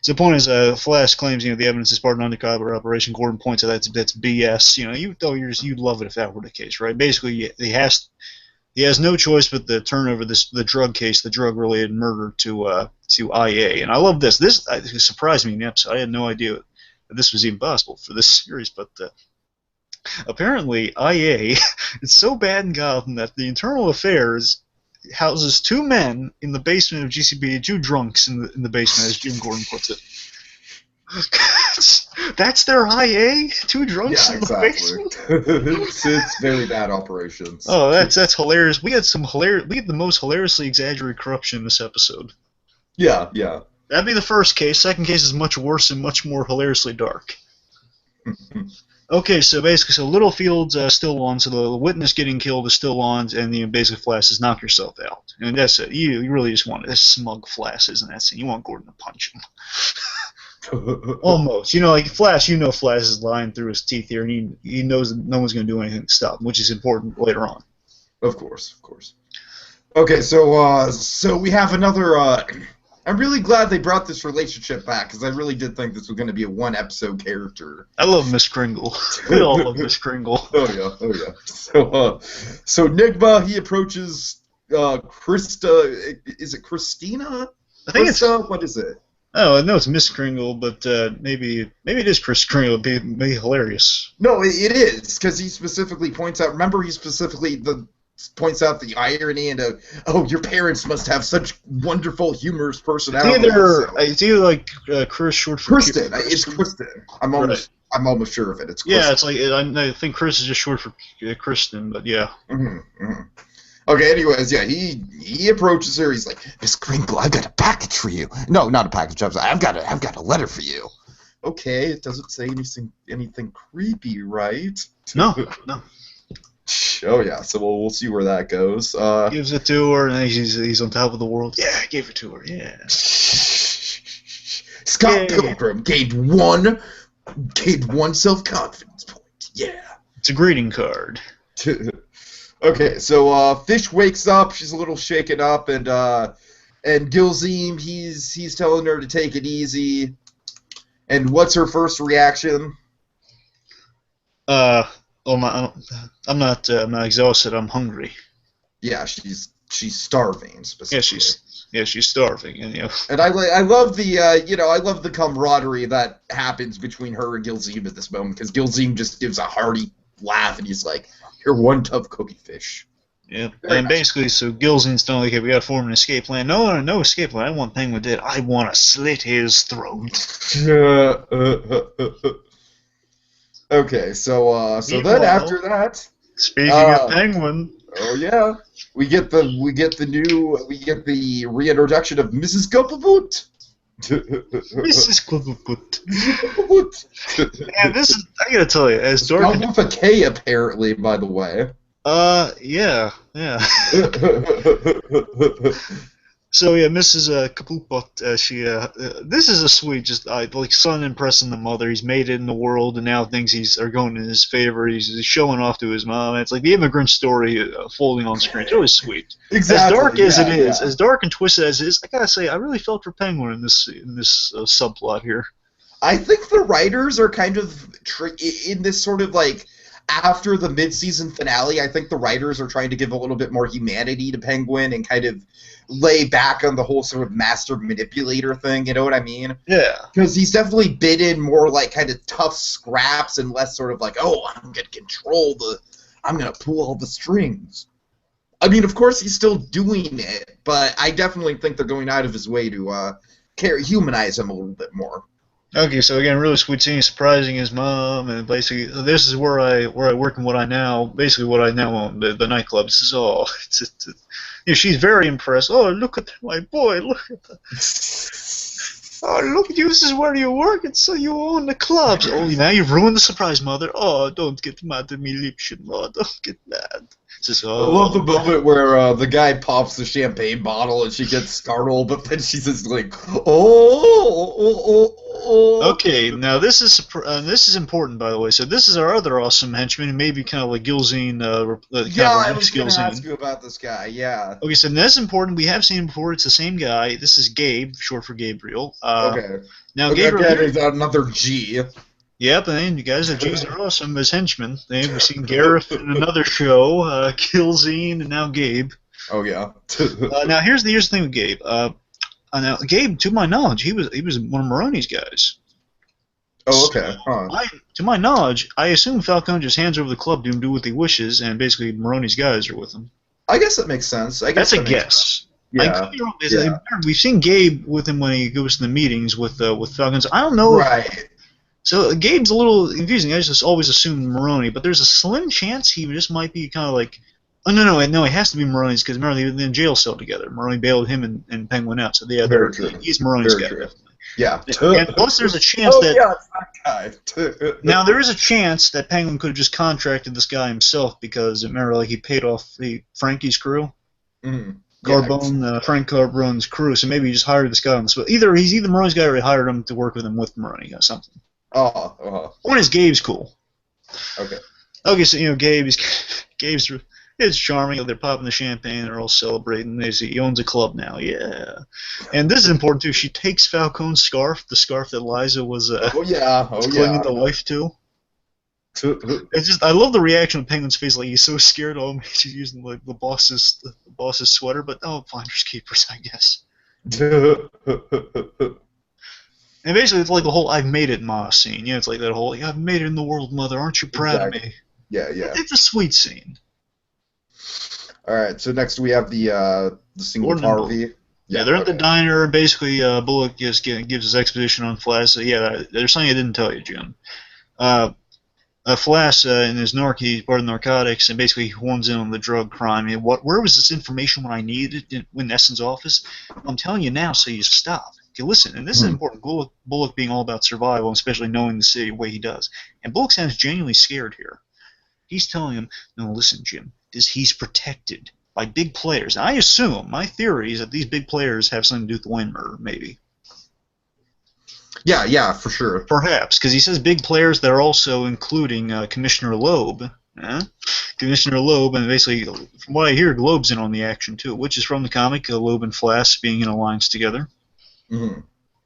the point is, Flash claims the evidence is part of an undercover operation. Gordon points out that's BS. You'd love it if that were the case, right? Basically, he has no choice but to turn over the drug case, the drug-related murder, to IA. And I love this. This surprised me in the episode. I had no idea that this was even possible for this series. But apparently, IA is so bad in Gotham that the Internal Affairs houses two men in the basement of GCPD, two drunks in the basement, as Jim Gordon puts it. That's their IA? Two drunks in the basement? It's very bad operations. Oh, that's hilarious. We had the most hilariously exaggerated corruption in this episode. Yeah. That'd be the first case. Second case is much worse and much more hilariously dark. Okay, so basically, Littlefields still on, so the witness getting killed is still on, and basically Flash says, knock yourself out. And that's it. You really just want this smug Flash, isn't that scene? You want Gordon to punch him. Almost. Flash, Flash is lying through his teeth here, and he knows that no one's going to do anything to stop him, which is important later on. Of course. Okay, so we have another. I'm really glad they brought this relationship back, because I really did think this was going to be a one-episode character. I love Miss Kringle. We all love Miss Kringle. Oh yeah. So Nigma, he approaches Krista. Is it Christina? I think Krista? What is it? Oh, I know it's Miss Kringle, but maybe it is Chris Kringle. It'd be hilarious. No, it is, because he specifically points out. Remember, he specifically points out the irony and your parents must have such wonderful, humorous personalities. It's either Chris short for Kristen. It's Kristen. I'm almost sure of it. It's Kristen. Yeah, it's I think Chris is just short for Kristen, but yeah. Mm-hmm. Okay, anyways, yeah, he approaches her. He's like, Miss Kringle, I've got a package for you. No, not a package. I've got a letter for you. Okay, it doesn't say anything creepy, right? No. Oh yeah, so we'll see where that goes. Gives it to her, and he's on top of the world. Yeah, I gave it to her. Yeah. Scott Pilgrim gained one self-confidence point. Yeah. It's a greeting card. Okay, so Fish wakes up. She's a little shaken up, and Gilzeem, he's telling her to take it easy. And what's her first reaction? Oh my, I'm not exhausted. I'm hungry. Yeah, she's starving Yeah, specifically. she's starving, and And I love the I love the camaraderie that happens between her and Gilzeem at this moment, because Gilzeem just gives a hearty laugh and he's like, "You're one tough cookie fish." yeah, Very and nice. basically, so Gilzen's telling, okay, we gotta form an escape plan. No, no escape plan. I want Penguin dead. I want to slit his throat. Okay, so then Meanwhile, after that, speaking of uh, Penguin, oh yeah, we get the reintroduction of Mrs. Gopavut. Mrs. Quibbleput. Gopavut. Man, this is, I gotta tell you, as dark Spelled and with a K apparently, by the way. yeah. So yeah, Mrs. Kapupot, this is a sweet, just like son impressing the mother. He's made it in the world, and now things are going in his favor. He's showing off to his mom. It's like the immigrant story folding on screen. It's really sweet. As dark Exactly. as it Yeah, is, yeah. as dark and twisted as it is, I gotta say, I really felt for Penguin in this subplot here. I think the writers are kind of in this sort of like after the mid-season finale. I think the writers are trying to give a little bit more humanity to Penguin and kind of lay back on the whole sort of master manipulator thing. You know what I mean? Yeah. Because he's definitely been in more like kind of tough scraps and less sort of like, oh, I'm gonna pull all the strings. I mean, of course, he's still doing it, but I definitely think they're going out of his way to humanize him a little bit more. Okay, so again, really sweet scene, surprising his mom, and basically this is where I work and what I now basically what I now own the nightclub. This is all. She's very impressed. Oh, look at my boy! Look at that! Oh, look at you! This is where you work, and so you own the clubs. Oh, now you've ruined the surprise, mother. Oh, don't get mad at me, Liebchen. Oh, don't get mad. Says, I love oh, the moment where the guy pops the champagne bottle and she gets startled, but then she's just like, oh. okay, now this is important, by the way. So this is our other awesome henchman, maybe kind of like Gilzine, kind Yeah, of our I next was gonna ask Gilzine. you about this guy. Yeah. Okay, so that's important. We have seen him before. It's the same guy. This is Gabe, short for Gabriel. Okay. Now Gabriel Again, here. is another G. Yep, and you guys, the G's are awesome as henchmen. We've seen Gareth in another show, Gilzine, and now Gabe. Oh yeah. Now here's the thing with Gabe. Now Gabe, to my knowledge, he was one of Maroni's guys. Oh okay. Huh. To my knowledge, I assume Falcone just hands over the club to him, do what he wishes, and basically Maroni's guys are with him. I guess that makes sense. I guess That's a that makes guess. sense. I Yeah. could be wrong, Yeah. we've seen Gabe with him when he goes to the meetings with Falcons. I don't know. Right. So Gabe's a little confusing. I just always assumed Maroni, but there's a slim chance he just might be kind of like. Oh no! It has to be Maroni's because Maroni in the jail cell together. Maroni bailed him and Penguin out, so yeah, Very true. he's Maroni's Very guy. true. Definitely. Yeah. And plus, there's a chance Oh that yeah, it's that guy. now there is a chance that Penguin could have just contracted this guy himself because remember, like he paid off Frankie's crew, Mhm. Carbone, Frank Carbone's crew. So maybe he just hired this guy on the spot. Either he's Maroni's guy or he hired him to work with him with Maroni or something. Oh. Point is, Gabe's cool. Okay. Okay, so Gabe's it's charming. They're popping the champagne. They're all celebrating. He owns a club now. Yeah, and this is important too. She takes Falcone's scarf, the scarf that Liza was Oh yeah. Oh clinging yeah. to life to. It's just I love the reaction of Penguin's face. Like he's so scared. Oh, she's using like the boss's sweater, but finders keepers, I guess. And basically, it's like the whole "I've made it" Ma scene. It's like that whole "I've made it in the world, mother. Aren't you proud of me?" Yeah. It's a sweet scene. All right. So next we have the single Gordon and Harvey. Yeah, they're at the diner. Basically, Bullock just gives his exposition on Flash. So, yeah, there's something I didn't tell you, Jim. Flash in his he's part of narcotics, and basically he hones in on the drug crime. And where was this information when I needed it in Essen's office? I'm telling you now, so you stop. Okay, listen, and this is important. Bullock being all about survival, especially knowing the city the way he does. And Bullock sounds genuinely scared here. He's telling him, no, listen, Jim, he's protected by big players. And I assume, my theory is that these big players have something to do with the Wayne murder, maybe. Yeah, for sure. Perhaps, because he says big players that are also including Commissioner Loeb. Commissioner Loeb, and basically, from what I hear, Loeb's in on the action too, which is from the comic, Loeb and Flash being in alliance together. Mm-hmm.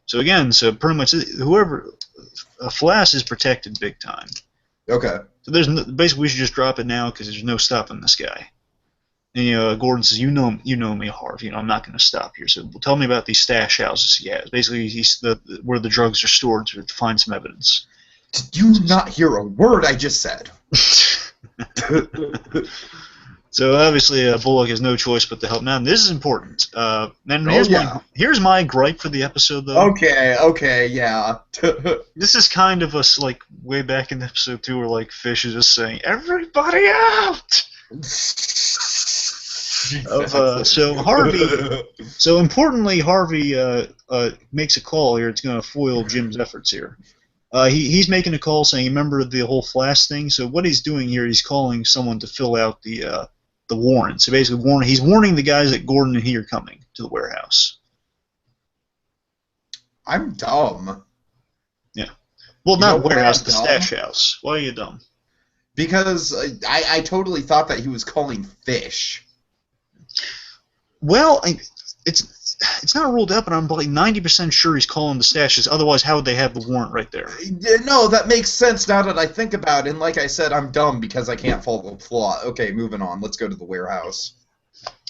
So again, pretty much whoever Flash is protected big time. Okay. So basically we should just drop it now because there's no stopping this guy. And Gordon says, "You know me, Harv. I'm not going to stop here. So tell me about these stash houses he has. Basically, he's where the drugs are stored to find some evidence." Did you not hear a word I just said? So obviously, Bullock has no choice but to help. Now, this is important. Here's my gripe for the episode, though. Okay, yeah. This is kind of us like way back in episode 2, where like Fish is just saying, "Everybody out!" So importantly, Harvey makes a call here. It's going to foil Jim's efforts here. He's making a call saying, "Remember the whole flash thing?" So what he's doing here, he's calling someone to fill out the warrant. So basically, he's warning the guys that Gordon and he are coming to the warehouse. I'm dumb. Yeah. Well, not warehouse, the stash house. Why are you dumb? Because I totally thought that he was calling Fish. Well, it's not ruled out, but I'm like 90% sure he's calling the stashes. Otherwise, how would they have the warrant right there? No, that makes sense now that I think about it. And like I said, I'm dumb because I can't follow the plot. Okay, moving on. Let's go to the warehouse.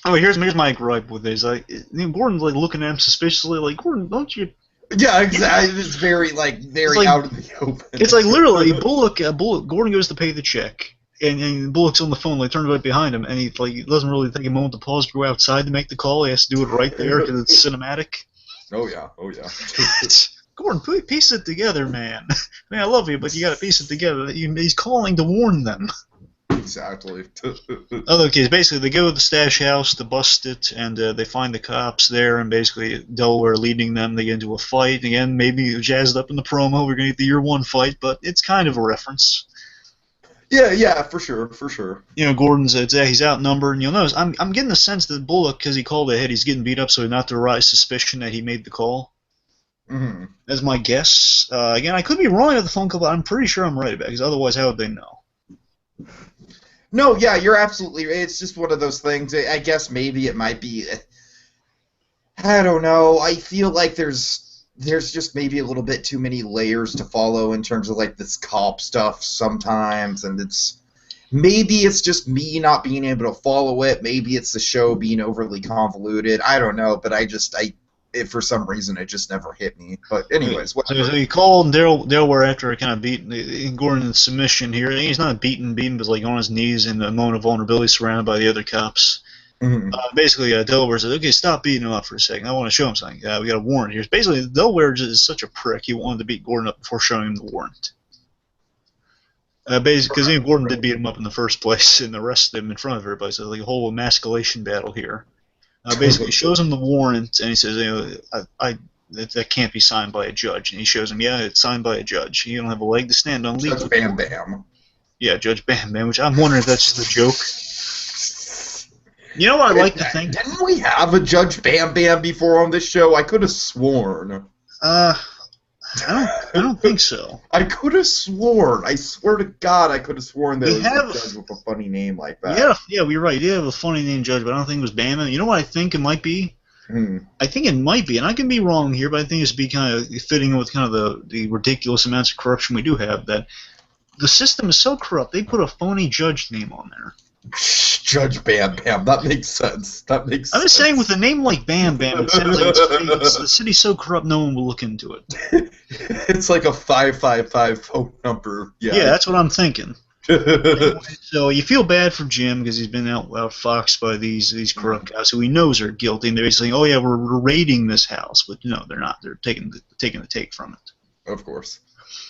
Oh, here's my gripe with this. Gordon's like looking at him suspiciously, like, "Gordon, don't you?" Yeah, exactly. It's very out of the open. It's like literally Bullock. Gordon goes to pay the check, and Bullock's on the phone. Like, turns right behind him, and he doesn't really take a moment to pause to go outside to make the call. He has to do it right there because it's cinematic. Oh yeah. Gordon, piece it together, man. Man, I love you, but you got to piece it together. He's calling to warn them. Exactly. Other case, basically, they go to the stash house to bust it, and they find the cops there, and basically Delaware leading them. They get into a fight. Again, maybe jazzed up in the promo. We're going to get the year 1 fight, but it's kind of a reference. Yeah, for sure. Gordon's he's outnumbered, and you'll notice I'm getting the sense that Bullock, because he called ahead, he's getting beat up, so not to arise suspicion that he made the call. Mm-hmm. That's my guess. Again, I could be wrong at the phone call, but I'm pretty sure I'm right about it, because otherwise, how would they know? No, yeah, you're absolutely right. It's just one of those things. I guess maybe it might be. I don't know. I feel like there's just maybe a little bit too many layers to follow in terms of like this cop stuff sometimes, and maybe it's just me not being able to follow it. Maybe it's the show being overly convoluted. I don't know, but for some reason it just never hit me. But anyways, so he called Delaware after kind of beating Gordon in submission here. He's not beaten, but like on his knees in a moment of vulnerability, surrounded by the other cops. Mm-hmm. Basically, Delaware says, "Okay, stop beating him up for a second. I want to show him something. We got a warrant here." Basically, Delaware is such a prick. He wanted to beat Gordon up before showing him the warrant. Basically, because Gordon did beat him up in the first place and arrested him in front of everybody. So like a whole emasculation battle here. Basically, he shows him the warrant, and he says, that can't be signed by a judge. And he shows him, yeah, it's signed by a judge. You don't have a leg to stand on legally. Judge Bam Bam. Yeah, Judge Bam Bam, which I'm wondering if that's just a joke. You know what I like to think? Didn't we have a Judge Bam Bam before on this show? I could have sworn. I don't think so. I could have sworn. I swear to God, I could have sworn there was a judge with a funny name like that. Yeah, we're right. You have a funny name judge, but I don't think it was Bam Bam. You know what I think it might be? I think it might be, and I can be wrong here, but I think it's be kind of fitting with kind of the ridiculous amounts of corruption we do have, that the system is so corrupt, they put a phony judge name on there. Judge Bam Bam. That makes sense. I'm just saying, with a name like Bam Bam, it sounds like the city's so corrupt no one will look into it. It's like a 555 phone number. Yeah, that's what I'm thinking. Anyway, so you feel bad for Jim because he's been outfoxed by these corrupt guys who he knows are guilty, and they're saying, "Oh yeah, we're raiding this house," but no, they're not. They're taking the take from it. Of course.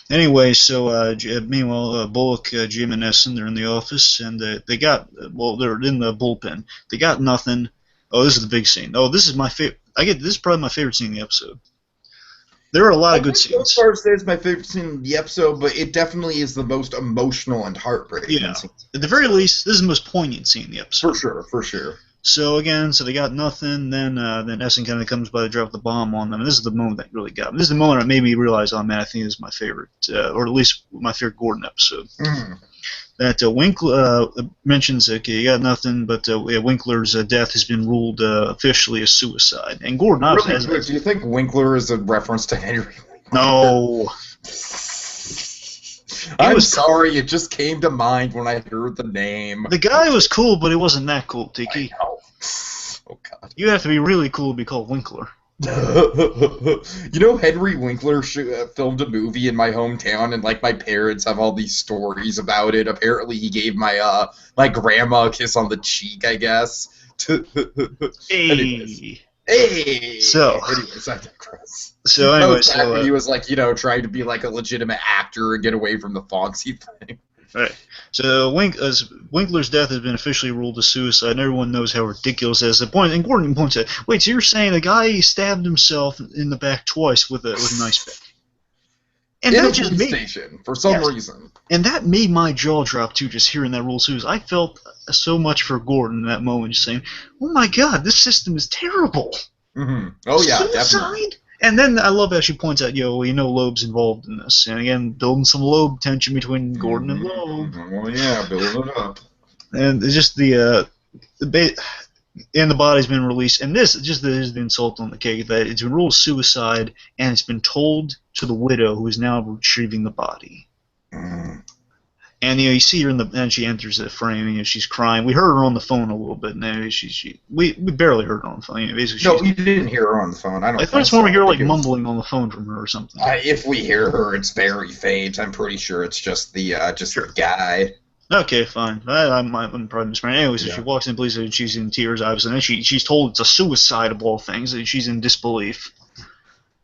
Anyway, so meanwhile, Bullock, Jim, and Essen, they're in the office, and they're in the bullpen. They got nothing. Oh, this is the big scene. Oh, this is my favorite. This is probably my favorite scene in the episode. There are a lot of good scenes. So far, it's my favorite scene in the episode, but it definitely is the most emotional and heartbreaking. Yeah, at the very least, this is the most poignant scene in the episode. For sure. So again, they got nothing. Then Essen kind of comes by to drop the bomb on them, and this is the moment that really got me. This is the moment that made me realize, oh man, I think this is my favorite, or at least my favorite Gordon episode. Mm. That Winkler mentions that you got nothing, but Winkler's death has been ruled officially a suicide, and Gordon obviously has. Do you think Winkler is a reference to Henry? No. I'm sorry, it just came to mind when I heard the name. The guy was cool, but it wasn't that cool, Tiki. I know. Oh, God. You have to be really cool to be called Winkler. You know, Henry Winkler filmed a movie in my hometown, and like my parents have all these stories about it. Apparently, he gave my my grandma a kiss on the cheek, I guess. Hey. Anyways. Hey. So. Anyways, I digress. So anyway, back when he was like, you know, trying to be like a legitimate actor and get away from the Fonzie thing. Right. So Winkler's death has been officially ruled a suicide, and everyone knows how ridiculous that is. The point, and Gordon points out, wait, so you're saying the guy stabbed himself in the back twice with an ice pick? And in that a just police made, station, for some reason. And that made my jaw drop, too, just hearing that rule suicide. I felt so much for Gordon in that moment, just saying, oh my God, this system is terrible. Mm-hmm. Oh, yeah, suicide? Definitely. And then I love how she points out, Loeb's involved in this. And again, building some Loeb tension between Gordon and Loeb. Oh, yeah, building it up. And it's just and the body's been released. And this is the insult on the cake, that it's been ruled suicide, and it's been told to the widow, who is now retrieving the body. Mm. And you see her and she enters the frame, and she's crying. We heard her on the phone a little bit. And we barely heard her on the phone. Basically, no, we didn't hear her on the phone. I thought it's when we hear like mumbling on the phone from her or something. If we hear her, it's very faint. I'm pretty sure it's just the the guy. Okay, fine. I'm probably misremembering. Anyway, so she walks in, believes that she's in tears, obviously, and then she's told it's a suicide of all things, and she's in disbelief.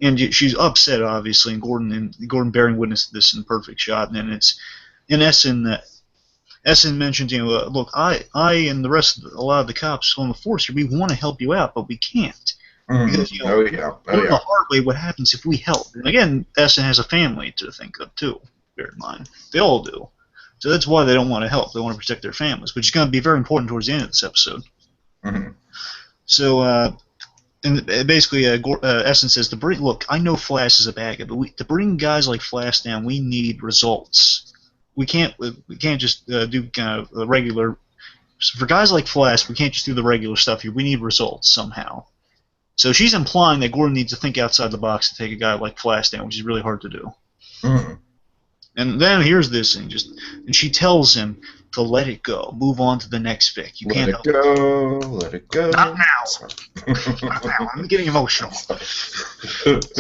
And she's upset, obviously, and Gordon bearing witness to this in perfect shot. And then it's, in Essen mentions, look, I and the rest of a lot of the cops on the force here, we want to help you out, but we can't. Because, the hard way, what happens if we help? And again, Essen has a family to think of, too, bear in mind. They all do. So that's why they don't want to help. They want to protect their families, which is going to be very important towards the end of this episode. Mm-hmm. So, and basically, Essen says, look, I know Flash is a bad guy, but to bring guys like Flash down, we need results. We can't just do kind of the regular. For guys like Flash, we can't just do the regular stuff here. We need results somehow. So she's implying that Gordon needs to think outside the box to take a guy like Flash down, which is really hard to do. Mm-hmm. And then here's this thing, and she tells him to let it go, move on to the next fic. You can't let it go. Not now. Not now. I'm getting emotional. So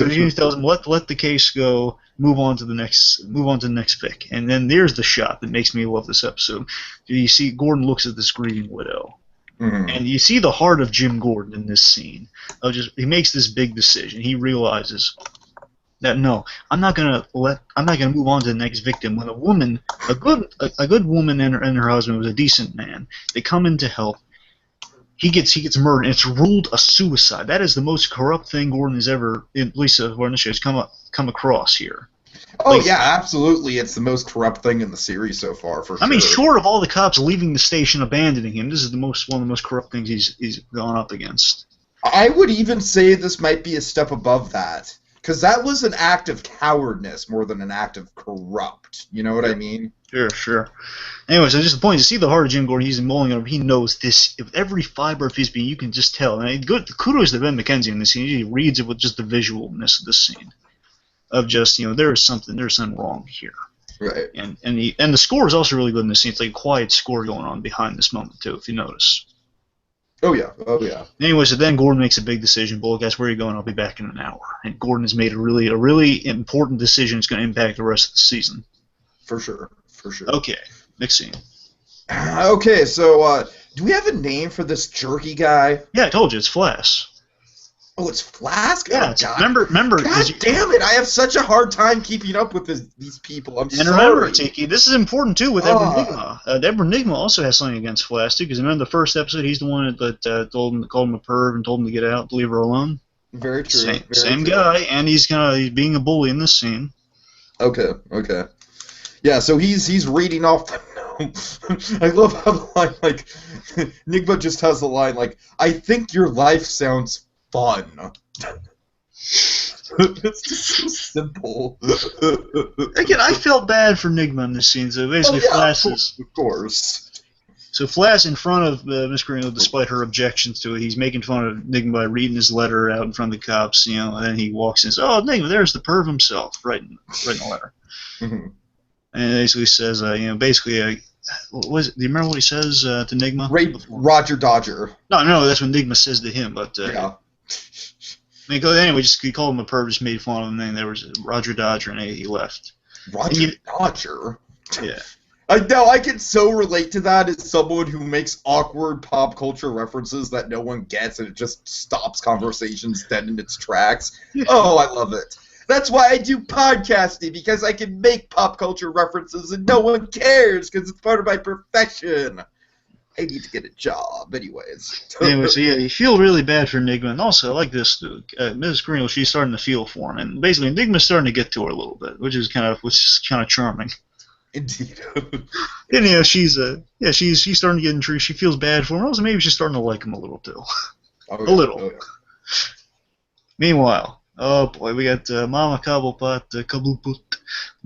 she tells him, let the case go, move on to the next fic. And then there's the shot that makes me love this episode. You see, Gordon looks at this grieving widow. Mm-hmm. And you see the heart of Jim Gordon in this scene. He makes this big decision. He realizes that no, I'm not gonna move on to the next victim. When a woman, a good woman and her husband was a decent man, they come in to help. He gets murdered, and it's ruled a suicide. That is the most corrupt thing Gordon has ever, at least according to the show, has come across here. Oh yeah, absolutely. It's the most corrupt thing in the series so far, for sure. I mean, short of all the cops leaving the station, abandoning him, this is one of the most corrupt things he's gone up against. I would even say this might be a step above that. Because that was an act of cowardness more than an act of corrupt. You know what I mean? Sure. Anyway, so just the point is, you see the heart of Jim Gordon, he's mulling over, he knows this. With every fiber of his being, you can just tell. And kudos to Ben McKenzie in this scene. He reads it with just the visualness of this scene. Of just, there's something wrong here. Right. And the score is also really good in this scene. It's like a quiet score going on behind this moment, too, if you notice. Oh yeah. Anyway, so then Gordon makes a big decision. Well, guys, where are you going? I'll be back in an hour. And Gordon has made a really important decision. It's going to impact the rest of the season. For sure. Okay, next scene. Okay, so do we have a name for this jerky guy? Yeah, I told you, it's Flash. Oh, it's Flask? Yeah, oh, God. remember. God damn it! I have such a hard time keeping up with these people. I'm sorry. And remember, Tiki, this is important too with Edward Nygma. Edward Nygma also has something against Flash too, because remember the first episode, he's the one that called him a perv and told him to get out, to leave her alone. Very true. Same guy, and he's being a bully in this scene. Okay. Yeah, so he's reading off the note. I love how the line, like, Nygma just has the line, like, I think your life sounds fun. It's just so simple. Again, I felt bad for Nygma in this scene, so basically Flash is... Of course. So Flash, in front of Miss Carino, despite her objections to it, he's making fun of Nygma by reading his letter out in front of the cops, and then he walks in and says, oh, Nygma, there's the perv himself, writing the letter. Mm-hmm. And it basically says, what was it? Do you remember what he says to Enigma? Roger Dodger. No, that's what Enigma says to him. But yeah. Anyway, just he called him a perv, just made fun of him, and there was Roger Dodger, and he left. Roger Dodger? Yeah. I know, I can so relate to that as someone who makes awkward pop culture references that no one gets, and it just stops conversations dead in its tracks. Yeah. Oh, I love it. That's why I do podcasting, because I can make pop culture references and no one cares, because it's part of my profession. I need to get a job, anyways. Anyway, so yeah, you feel really bad for Enigma, and also I like this. Mrs. Greenwell, she's starting to feel for him, and basically Enigma's starting to get to her a little bit, which is kind of charming. Indeed. And yeah, she's starting to get intrigued. She feels bad for him. Also, maybe she's starting to like him a little too. Oh, a little. Oh, yeah. Meanwhile, oh boy, we got Mama Cobblepot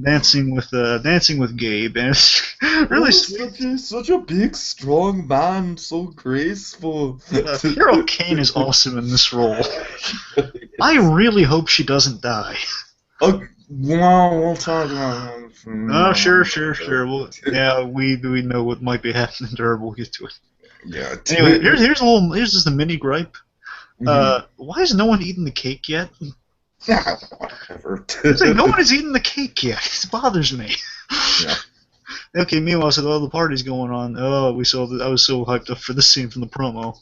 dancing with Gabe, and it's really sweet. Such a big, strong man, so graceful. Carol Kane is awesome in this role. I really hope she doesn't die. Oh, well, we'll talk about it. Oh, sure. Well, yeah, we know what might be happening to her. We'll get to it. Yeah. Anyway, here's just a mini gripe. Why is no one eating the cake yet? Yeah, whatever. It's like, no one has eaten the cake yet. It bothers me. Yeah. Okay, meanwhile, so all the party's going on. Oh, I was so hyped up for this scene from the promo.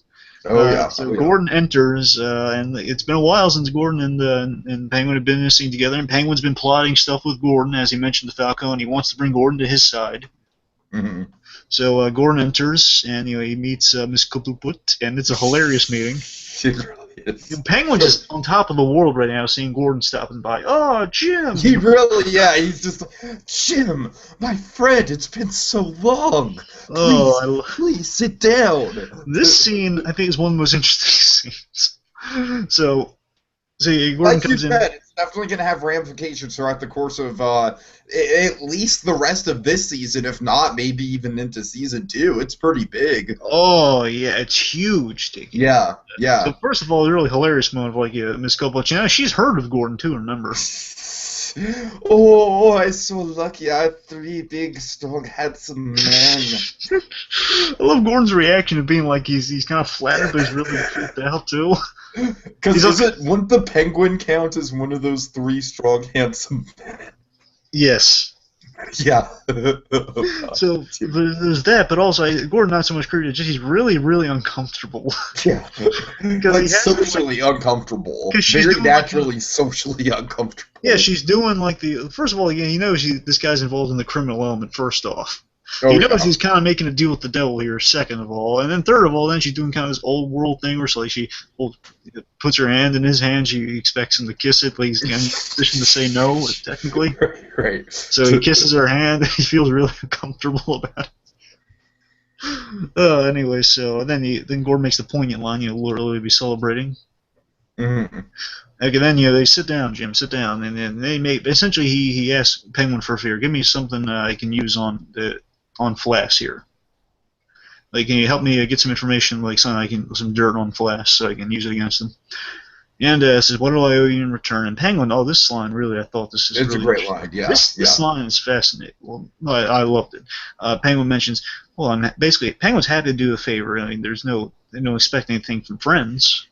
Oh, yeah. So Gordon enters, and it's been a while since Gordon and Penguin have been in a scene together, and Penguin's been plotting stuff with Gordon, as he mentioned to Falco, and he wants to bring Gordon to his side. Mm-hmm. So Gordon enters, and he meets Miss Kapuput, and it's a hilarious meeting. It really is. Penguin's just on top of the world right now, seeing Gordon stopping by. Oh, Jim! He really, yeah, he's just like, Jim, my friend, it's been so long. Please sit down. This scene, I think, is one of the most interesting scenes. So Gordon comes in. It's definitely going to have ramifications throughout the course of at least the rest of this season, if not, maybe even into season 2. It's pretty big. Oh, yeah, it's huge, Tiki. Yeah. So first of all, the really hilarious moment of Miss Coppola. She's heard of Gordon too, remember? Oh, I'm so lucky. I have 3 big, strong, handsome men. I love Gordon's reaction of being like he's kind of flattered, but he's really freaked out too. Because wouldn't the Penguin count as one of those 3 strong, handsome men? Yes. Yeah. So there's that, but also Gordon not so much creepy, just he's really, really uncomfortable. Yeah. Like socially uncomfortable. Very naturally socially uncomfortable. Yeah, she's doing first of all, he knows this guy's involved in the criminal element, first off. Oh, he knows he's kind of making a deal with the devil here, second of all. And then third of all, then she's doing kind of this old world thing where she puts her hand in his hand, she expects him to kiss it, but he's in position to say no, technically. Right. So he kisses her hand, and he feels really uncomfortable about it. Anyway, so then Gordon makes the poignant line, we'll really be celebrating. Mm-hmm. Okay, then they sit down, Jim, sit down, and then essentially he asks Penguin for a favor. Give me something I can use on Flash here. Like, can you help me get some information, like some dirt on Flash, so I can use it against him? And says, what do I owe you in return? And Penguin, this line really, I thought this is it's really a great line. Yeah. This line is fascinating. Well, I loved it. Penguin mentions, Penguin's happy to do a favor. I mean, they don't expect anything from friends.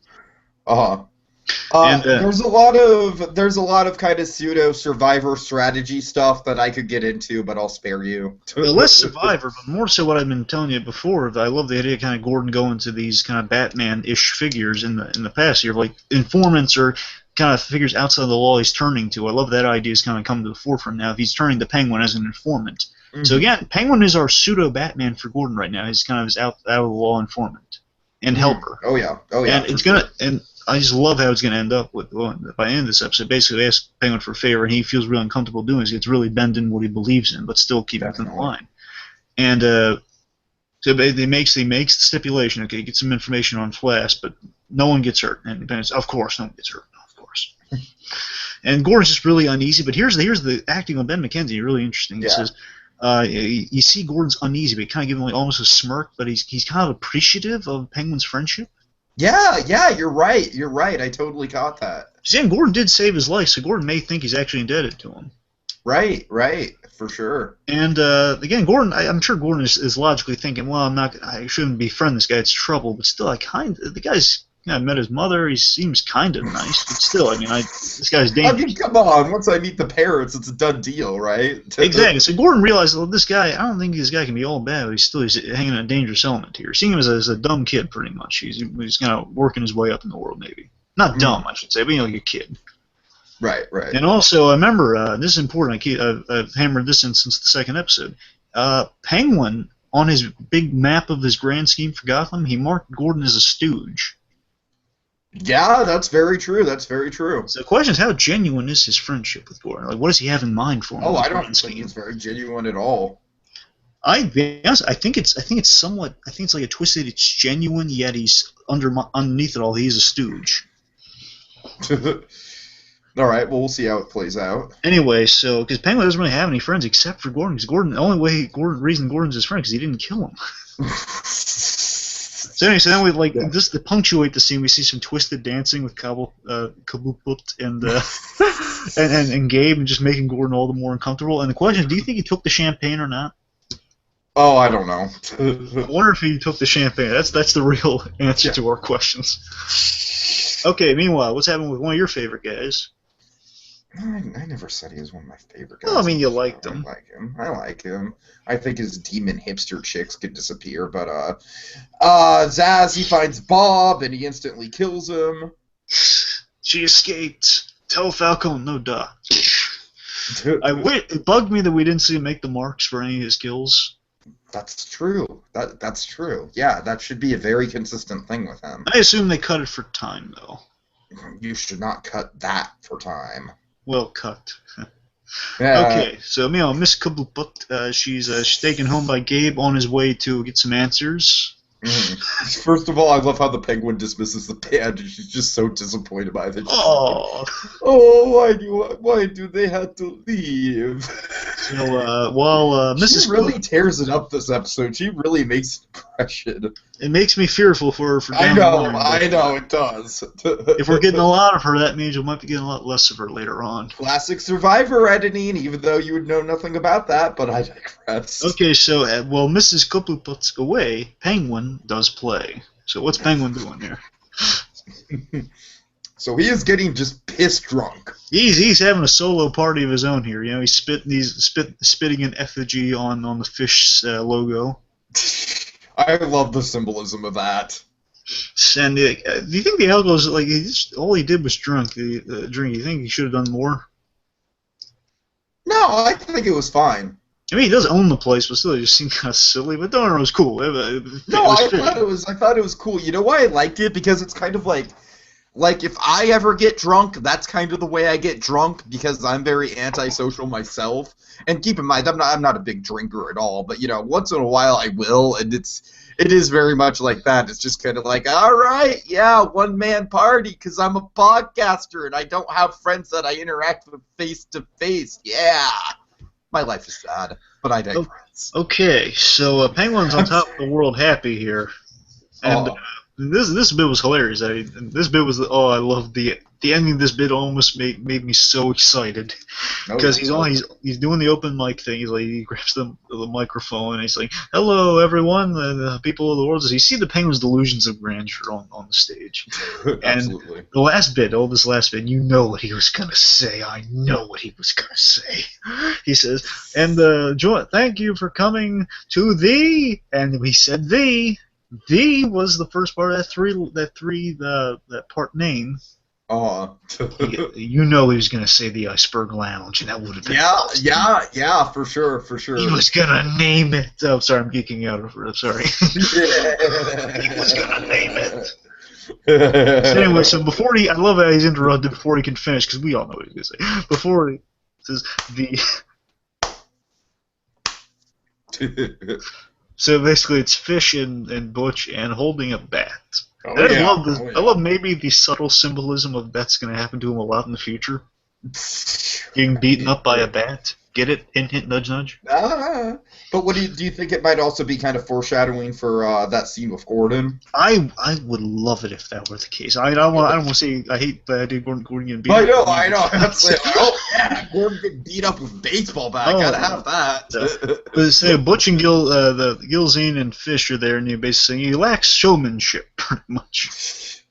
There's a lot of kind of pseudo survivor strategy stuff that I could get into, but I'll spare you. Less survivor, but more so what I've been telling you before. I love the idea of kind of Gordon going to these kind of Batman-ish figures in the past year, like informants or kind of figures outside of the law he's turning to. I love that idea has kind of come to the forefront now. If he's turning to Penguin as an informant, so again, Penguin is our pseudo Batman for Gordon right now. He's kind of his out of the law informant and helper. Oh yeah. And I just love how it's going to end up by the end of this episode. Basically, they ask Penguin for a favor, and he feels really uncomfortable doing it. It's really bending what he believes in, but still keeping within the line. And so he makes the stipulation. Okay, get some information on Flash, but no one gets hurt. And of course, no one gets hurt. Of course. And Gordon's just really uneasy. But here's the acting on Ben McKenzie. Really interesting. He says, you see Gordon's uneasy, but he kind of gives him almost a smirk, but he's kind of appreciative of Penguin's friendship. Yeah, you're right. I totally caught that. See, and Gordon did save his life, so Gordon may think he's actually indebted to him. Right, right, for sure. And again, Gordon, I'm sure Gordon is logically thinking, well, I shouldn't befriend this guy. It's trouble. But still, the guy's, I met his mother. He seems kind of nice, but still, I mean, this guy's I mean, dangerous. come on. Once I meet the parents, it's a done deal, right? Exactly. So Gordon realized, well, this guy, I don't think this guy can be all bad, but he's hanging in a dangerous element here. Seeing him as a dumb kid, pretty much. He's kind of working his way up in the world, maybe. Not dumb, I should say, but like a kid. Right, right. And also, I remember, this is important, I've hammered this in since the second episode. Penguin, on his big map of his grand scheme for Gotham, he marked Gordon as a stooge. Yeah, that's very true. That's very true. So the question is, how genuine is his friendship with Gordon? Like, what does he have in mind for him? Oh, I don't think it's very genuine at all. I think it's like a twisted. It's genuine, yet he's underneath it all. He's a stooge. All right, well, we'll see how it plays out. Anyway, so because Penguin doesn't really have any friends except for Gordon. Because the only reason Gordon's his friend because he didn't kill him. So anyway, then we just to punctuate the scene, we see some twisted dancing with Kabuput and Gabe, and just making Gordon all the more uncomfortable. And the question is, do you think he took the champagne or not? Oh, I don't know. I wonder if he took the champagne. That's the real answer to our questions. Okay, meanwhile, what's happening with one of your favorite guys? I never said he was one of my favorite guys. Well, I mean, you liked him. I like him. I think his demon hipster chicks could disappear, but Zaz, he finds Bob and he instantly kills him. She escaped. Tell Falcone, no duh. It bugged me that we didn't see him make the marks for any of his kills. That's true. That's true. Yeah, that should be a very consistent thing with him. I assume they cut it for time, though. You should not cut that for time. Well cut. Yeah. Okay, so Miss Kabuput, she's taken home by Gabe on his way to get some answers. First of all, I love how the Penguin dismisses the band, and she's just so disappointed by it. Oh, Why do they have to leave? So while Mrs. She really tears it up this episode. She really makes an impression. It makes me fearful for I know, it does. If we're getting a lot of her, that means we might be getting a lot less of her later on. Classic Survivor editing, even though you would know nothing about that, but I digress. Okay, so while Mrs. Kabuput's away, Penguin does play. So what's Penguin doing here? So he is getting just piss drunk. He's having a solo party of his own here. You know, he's spitting an effigy on the fish logo. I love the symbolism of that. And do you think the alcohol's all he did was drink? Drink. You think he should have done more? No, I think it was fine. I mean, he does own the place, but still, it just seemed kind of silly. But Donner was cool. I thought it was cool. You know why I liked it? Because it's kind of like if I ever get drunk, that's kind of the way I get drunk because I'm very antisocial myself. And keep in mind, I'm not a big drinker at all, but once in a while I will, and it is very much like that. It's just kind of like, all right, yeah, one-man party because I'm a podcaster and I don't have friends that I interact with face to face. Yeah, my life is sad, but I digress. Okay, so Penguin's on top of the world happy here, and this bit was hilarious. This bit was I loved the ending of this bit. Almost made me so excited because he's doing the open mic thing. He grabs the microphone and he's like, "Hello, everyone, the people of the world." You see the Penguin's delusions of grandeur on the stage. Absolutely. And the last bit, this last bit, you know what he was gonna say. I know what he was gonna say. He says, "And thank you for coming to the," and he said the. The was the first part of that part name. Oh. You know he was going to say the Iceberg Lounge, and that would have been awesome. Yeah, for sure. He was going to name it. Oh, sorry, I'm geeking out over it. Sorry. He was going to name it. So anyway, so before I love how he's interrupted before he can finish, because we all know what he's going to say. Before he says the... So basically, it's Fish and Butch and holding a bat. I love maybe the subtle symbolism of that's going to happen to him a lot in the future. Getting beaten up by a bat. Get it? Hint, hint, nudge, nudge. But what do you think it might also be kind of foreshadowing for that scene with Gordon? I would love it if that were the case. I don't want to say I hate Gordon getting beat up. I know. That's it. Oh yeah, Gordon getting beat up with a baseball bat. Gotta have that. But Butch and Gil, Gilzine and Fish are there, and you basically saying he lacks showmanship, pretty much.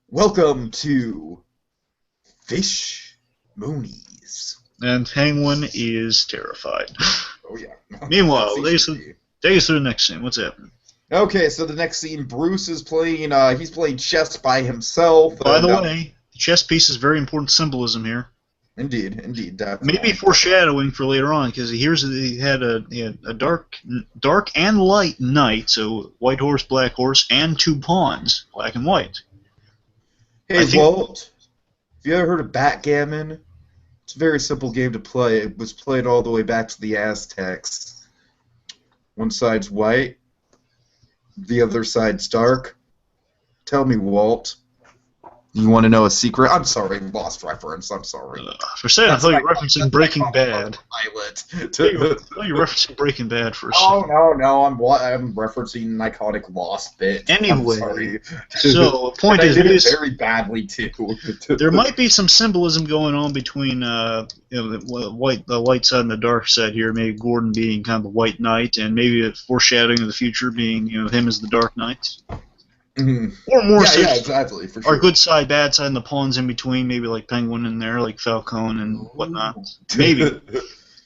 Welcome to Fish Moonies. And Penguin is terrified. Oh yeah. Meanwhile, take us through the next scene. What's happening? Okay, so the next scene, Bruce is playing. He's playing chess by himself. By the way, the chess piece is very important symbolism here. Indeed. Maybe foreshadowing for later on, because he had a dark and light knight, so white horse, black horse, and 2 pawns, black and white. Hey, Walt, have you ever heard of backgammon? It's a very simple game to play. It was played all the way back to the Aztecs. One side's white, the other side's dark. Tell me, Walt. You want to know a secret? I'm sorry, lost reference. I'm sorry. For a second, I thought you were referencing Breaking Bad. I thought you were referencing Breaking Bad for a second. Oh, no, I'm referencing an iconic Lost bit. Anyway, sorry. So the point is, I did it very badly too. There might be some symbolism going on between the light side and the dark side here. Maybe Gordon being kind of the White Knight, and maybe a foreshadowing of the future being him as the Dark Knight. Mm-hmm. Or more yeah, exactly, for sure. Or good side, bad side, and the pawns in between, maybe like Penguin in there, like Falcone and whatnot. Maybe.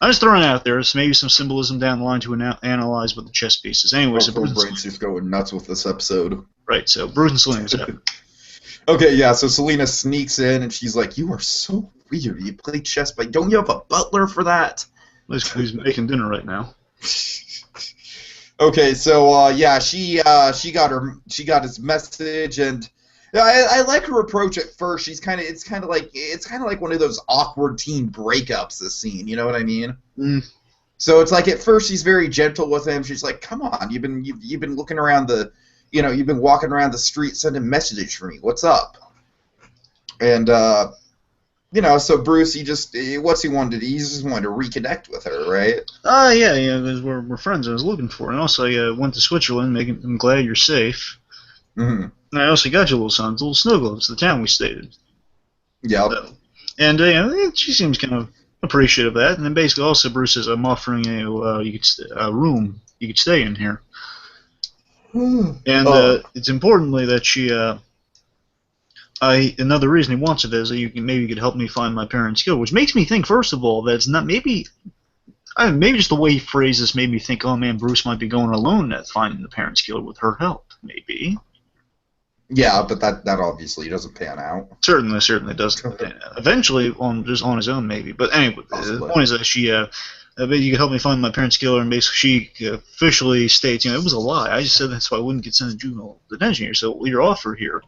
I'm just throwing it out there. So maybe some symbolism down the line to analyze with the chess pieces. Anyway, so Bruce brain's just going nuts with this episode. Right, so Bruce and Selina's happening. Okay, yeah, so Selina sneaks in, and she's like, "You are so weird. You play chess, but don't you have a butler for that?" He's making dinner right now. Okay, so yeah, she got his message, and I like her approach at first. It's kind of like one of those awkward teen breakups. This scene, you know what I mean? Mm. So it's like at first she's very gentle with him. She's like, "Come on, you've been looking around you've been walking around the street sending messages for me. What's up?" And so Bruce, what's he wanted to do? He just wanted to reconnect with her, right? Yeah, because we're friends. I was looking for, and also I went to Switzerland. I'm glad you're safe. Mm-hmm. And I also got you little sons, little snow globes, the town we stayed in. Yeah. And she seems kind of appreciative of that. And then basically also Bruce says, "I'm offering you a room you could stay in here." And it's importantly that she. Another reason he wants it is that you could help me find my parents' killer, which makes me think, first of all, that it's not maybe just the way he phrased this made me think, oh man, Bruce might be going alone at finding the parents' killer with her help, maybe. Yeah, but that obviously doesn't pan out. Certainly doesn't pan out. Eventually, just on his own, maybe. But anyway, the point is that she, you could help me find my parents' killer, and basically she officially states, it was a lie. I just said that's why I wouldn't get sent to juvenile detention here. So your offer here.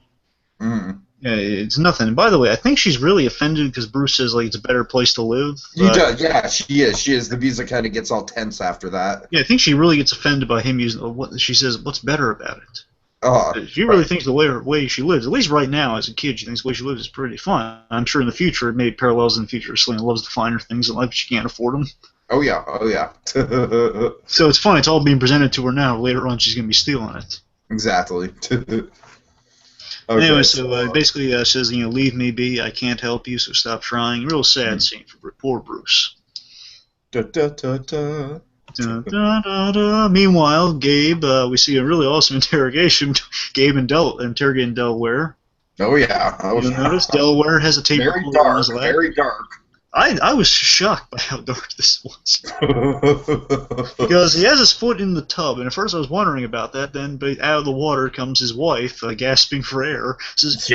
Mm. It's nothing. And by the way, I think she's really offended because Bruce says it's a better place to live. Yeah, she is. The music kind of gets all tense after that. Yeah, I think she really gets offended by him using what she says. What's better about it? She really thinks the way she lives, at least right now as a kid, she thinks the way she lives is pretty fun. I'm sure in the future, it may parallels in the future. Selena loves the finer things in life, but she can't afford them. Oh yeah. So it's fun. It's all being presented to her now. Later on, she's gonna be stealing it. Exactly. Okay, anyway, so basically says, leave me be, I can't help you, so stop trying. Real sad scene for poor Bruce. Da, da, da, da. Da, da, da, da. Meanwhile, Gabe, we see a really awesome interrogation. Gabe interrogating Delaware. Oh yeah. You notice Delaware has a tape recorder on his lap. Very dark. I was shocked by how dark this was. Because he has his foot in the tub, and at first I was wondering about that, then out of the water comes his wife, gasping for air. Says,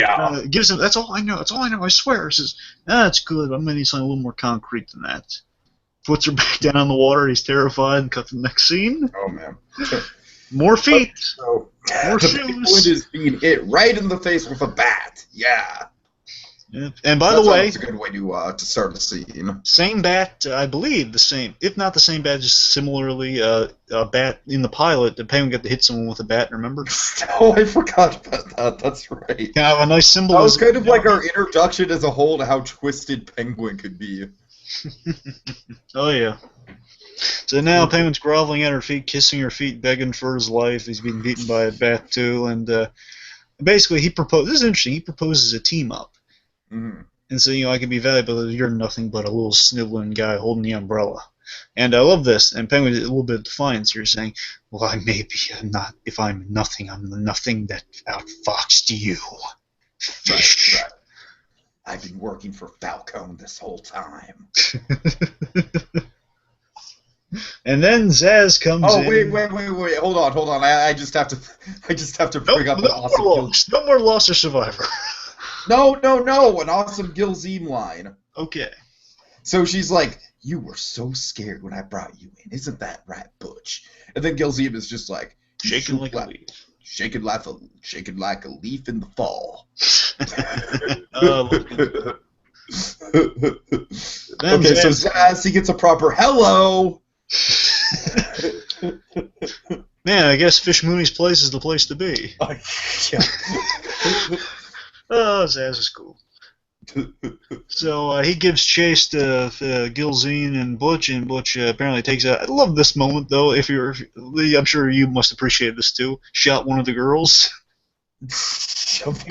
gives him, that's all I know, I swear. Says, that's good, I'm going to need something a little more concrete than that. Puts her back down in the water, he's terrified, and cut to the next scene. Oh, man. More feet. So, more shoes. The point is being hit right in the face with a bat. Yeah. Yeah. And by the way, that's a good way to start the scene. Same bat, I believe the same, if not the same bat, just similarly a bat in the pilot. The Penguin got to hit someone with a bat. Remember? Oh, I forgot about that. That's right. Kind of a nice symbolism. That was kind of like our introduction as a whole to how twisted Penguin could be. Oh yeah. So now Penguin's groveling at her feet, kissing her feet, begging for his life. He's being beaten by a bat too, and basically he proposes. This is interesting. He proposes a team up, and so I can be valuable. You're nothing but a little sniveling guy holding the umbrella. And I love this. And Penguin, a little bit of defiance here, saying, "Well, I may be not. If I'm nothing, I'm the nothing that outfoxed you, fish." Right. I've been working for Falcone this whole time. And then Zaz comes in. Oh wait! Hold on. I just have to bring up an awesome No more Lost or Survivor. No, an awesome Gilzeem line. Okay. So she's like, "You were so scared when I brought you in, isn't that right, Butch?" And then Gilzeem is just like, shaking like a leaf. Shaking like a leaf in the fall. Okay, so Zaz, he gets a proper hello. Man, I guess Fish Mooney's place is the place to be. Yeah. Oh, Zaz is cool. So he gives chase to Gilzeem and Butch apparently takes out. I love this moment though. I'm sure you must appreciate this too. Shot one of the girls.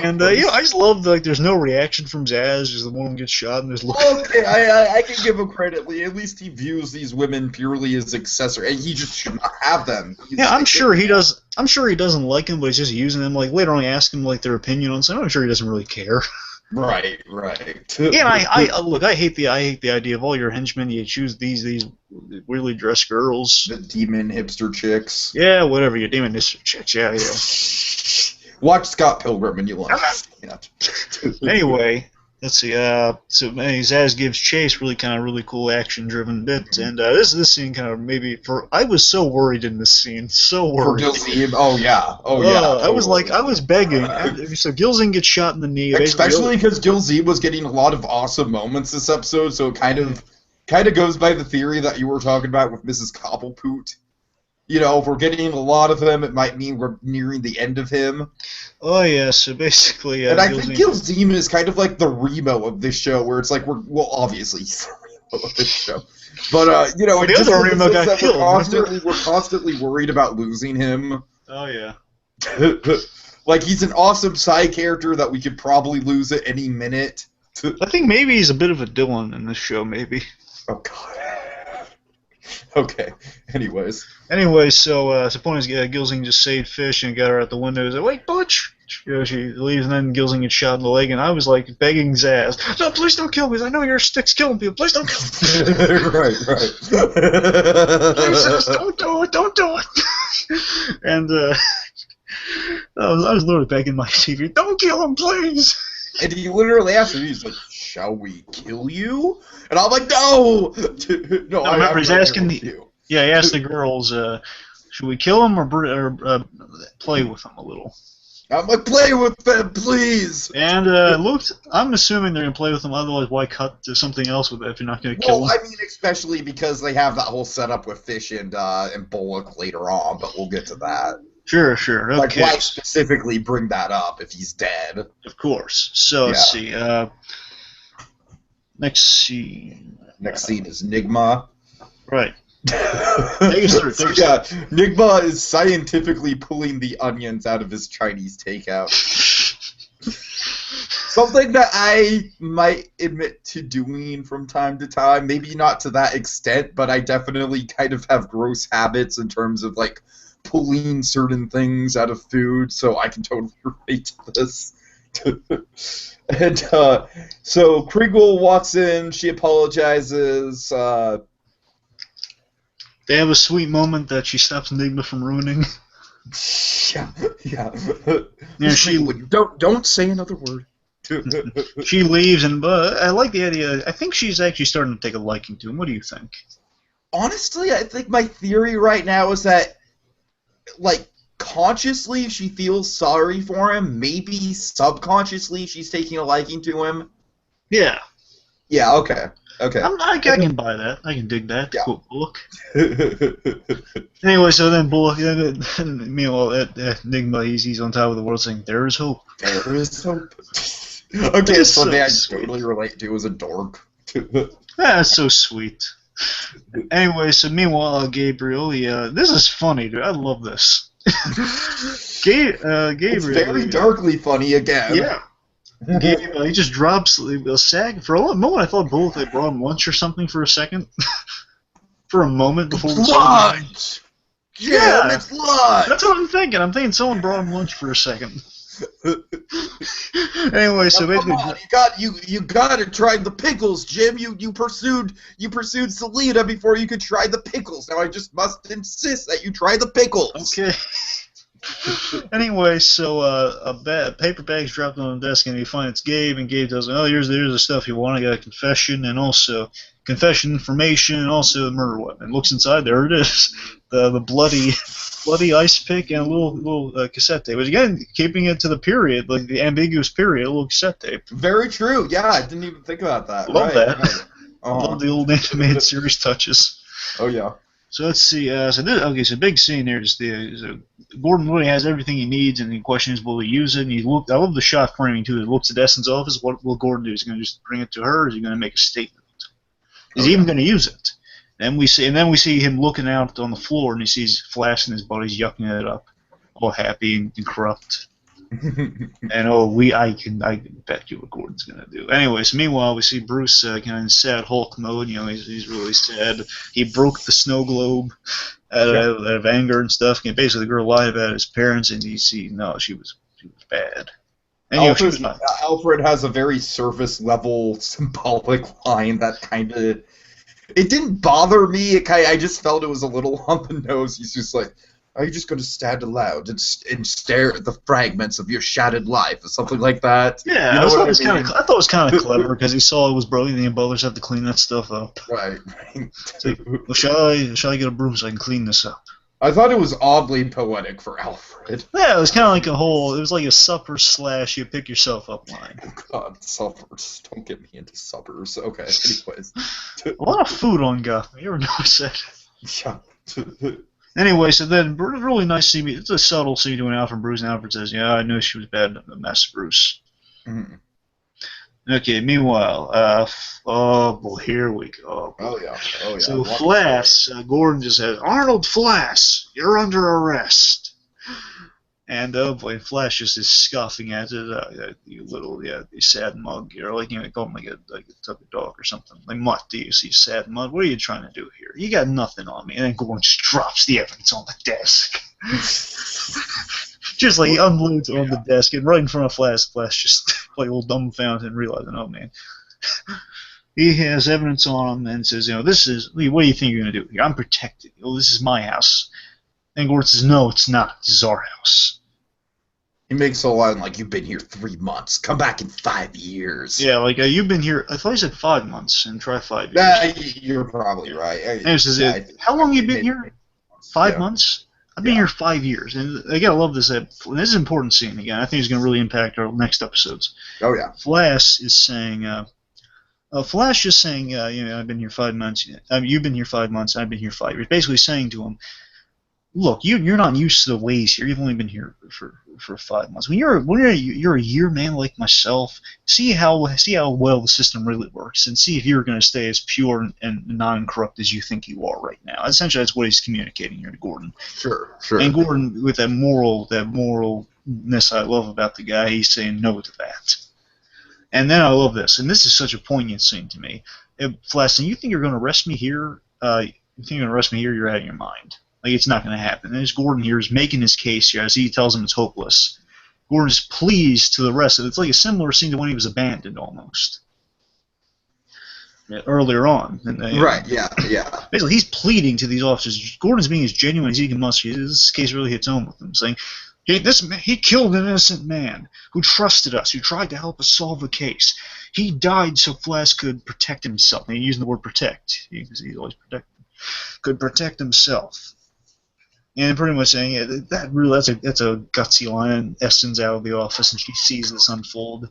And I just love there's no reaction from Zaz. Just the one gets shot and there's okay, I can give him credit. At least he views these women purely as accessory, and he just should not have them. I'm sure he does. I'm sure he doesn't like them, but he's just using them. Like later on, I ask him their opinion on something. I'm sure he doesn't really care. Right. Yeah, I hate the idea of all your henchmen. You choose these weirdly dressed girls, the demon hipster chicks. Yeah, whatever. Your demon hipster chicks. Yeah. Watch Scott Pilgrim and you'll understand. Anyway, let's see. So Zaz gives chase. Really cool action-driven bit. And this scene I was so worried in this scene. So worried. For Gilzeem? Oh yeah. I was begging. So Gilzeem gets shot in the knee. Especially because Gilzeem was getting a lot of awesome moments this episode. So it kind of goes by the theory that you were talking about with Mrs. Cobblepoot. If we're getting a lot of them, it might mean we're nearing the end of him. Oh, yeah, so basically... and I think Gilzeem is kind of like the Remo of this show, where it's like, obviously he's the Remo of this show. But, the other Remo got killed. We're constantly worried about losing him. Oh, yeah. He's an awesome side character that we could probably lose at any minute. I think maybe he's a bit of a Dylan in this show, maybe. Oh, God. Okay. Anyways, so the point is, Gilzeem just saved Fish and got her out the window. He's like, "Wait, Butch!" She leaves, and then Gilzeem gets shot in the leg. And I was like begging Zaz, "No, please don't kill me! I know your stick's killing people. Please don't kill me!" Right. Please, Zaz, don't do it! And I was literally begging my TV, "Don't kill him, please!" And he literally asked me, he's like, "Shall we kill you?" And I'm like, "No!" No, I remember he's asking he asked the girls, should we kill him or play with him a little? I'm like, "Play with them, please!" And I'm assuming they're going to play with him, otherwise why cut to something else with it if you're not going to kill him? Well, I mean, especially because they have that whole setup with Fish and Bullock later on, but we'll get to that. Sure, okay. Why specifically bring that up if he's dead? Of course. So, let's see. Next scene. Next scene is Nigma. Right. Nigma is scientifically pulling the onions out of his Chinese takeout. Something that I might admit to doing from time to time. Maybe not to that extent, but I definitely kind of have gross habits in terms of, pulling certain things out of food, so I can totally relate to this. And so Kringle walks in, she apologizes. They have a sweet moment that she stops Enigma from ruining. Yeah. Don't say another word. She leaves, and I like the idea. I think she's actually starting to take a liking to him. What do you think? Honestly, I think my theory right now is that, consciously she feels sorry for him. Maybe subconsciously she's taking a liking to him. Yeah. Yeah, okay. I can buy that. I can dig that. Yeah. Cool. Bullock. Anyway, so then Bullock, meanwhile, Enigma, he's on top of the world saying, "There is hope. There is hope." Okay, it's something I totally relate to as a dork. That's so sweet. Anyway, so meanwhile, Gabriel, this is funny, dude. I love this. Gabriel. It's very darkly funny again. Yeah. He just drops a sack. For a moment, I thought both they brought him lunch or something for a second. For a moment before we saw him. Lunch! Yeah, it's lunch! That's what I'm thinking. I'm thinking someone brought him lunch for a second. Anyway, so basically, come on, you got to try the pickles, Jim. You pursued Selena before you could try the pickles. Now I just must insist that you try the pickles. Okay. Anyway, so a paper bag's dropped on the desk, and you find it's Gabe, and Gabe tells him, "Oh, here's the stuff you want. I got a confession, and also confession information, and also a murder weapon." Looks inside, there it is, the bloody ice pick and a little cassette tape. But again, keeping it to the period, like the ambiguous period, a little cassette tape. Very true. Yeah, I didn't even think about that. Love that. Right. Love the old animated series touches. Oh yeah. So let's see. So big scene here. Gordon really has everything he needs, and the question is, will he use it? And I love the shot framing too. He looks at Essen's office. What will Gordon do? Is he going to just bring it to her, or is he going to make a statement? Is he even going to use it? And we see him looking out on the floor, and he sees Flash and his buddies yucking it up, all happy and corrupt. And I can bet you what Gordon's gonna do. Anyway, so meanwhile we see Bruce kind of in sad Hulk mode. He's really sad. He broke the snow globe out of anger and stuff. And basically, the girl lied about his parents, and she was bad. And Alfred has a very surface level symbolic line that kind of. It didn't bother me. I just felt it was a little on the nose. He's just like, "Are you just going to stand aloud and stare at the fragments of your shattered life?" or something like that. Yeah, I thought it was kind of clever because he saw it was broken, and the brothers have to clean that stuff up. Right. So, well, shall I get a broom so I can clean this up? I thought it was oddly poetic for Alfred. Yeah, it was kind of like it was like a supper / you pick yourself up line. Oh God, suppers! Don't get me into suppers. Okay, anyways. A lot of food on Gotham. You ever notice that? Yeah. Anyway, so then really nice scene. It's a subtle scene between Alfred and Bruce, and Alfred says, "Yeah, I knew she was bad, a mess, Bruce." Mm-hmm. Okay. Meanwhile, oh boy, here we go. Oh yeah. So Flash, Gordon just says, "Arnold Flash, you're under arrest." And oh boy, Flash just is scoffing at it. You sad mug. You're like call him like a type of dog or something. Like, "Mutt, do you see sad mug? What are you trying to do here? You got nothing on me." And then Gordon just drops the evidence on the desk. Just like he unloads on the desk, and right in front of Flash just like a little dumbfounded and realizing, oh man. He has evidence on him and says, "This is, what do you think you're going to do here? I'm protected. This is my house." And Gordon says, "No, it's not. This is our house." He makes a line like, "You've been here 3 months. Come back in 5 years." Yeah, like, you've been here, I thought he said 5 months, and try 5 years. You're probably right. And he says, how long you been here? 5 months? I've been here 5 years. And again, I love this. This is an important scene, again. I think it's going to really impact our next episodes. Oh, yeah. Flash is saying, Flash is saying, I've been here 5 months. You've been here 5 months. I've been here 5 years. Basically saying to him, look, you're not used to the ways here. You've only been here for 5 months. When you're a year man like myself, see how well the system really works, and see if you're going to stay as pure and non-corrupt as you think you are right now. Essentially, that's what he's communicating here to Gordon. Sure. And Gordon, with that moralness I love about the guy, he's saying no to that. And then I love this, and this is such a poignant scene to me. Flash, you think you're going to arrest me here? You're out of your mind. Like, it's not going to happen. And as Gordon here is making his case here, as he tells him it's hopeless, Gordon is pleased to the rest of it. It's like a similar scene to when he was abandoned, almost. Earlier on. Right, yeah. Basically, he's pleading to these officers. Gordon's being as genuine as he can muster. This case really hits home with him, saying, he killed an innocent man who trusted us, who tried to help us solve a case. He died so Flash could protect himself. And he's using the word protect, because he's always protected. Could protect himself. And pretty much saying that's a gutsy line. Essen's out of the office, and she sees this unfold.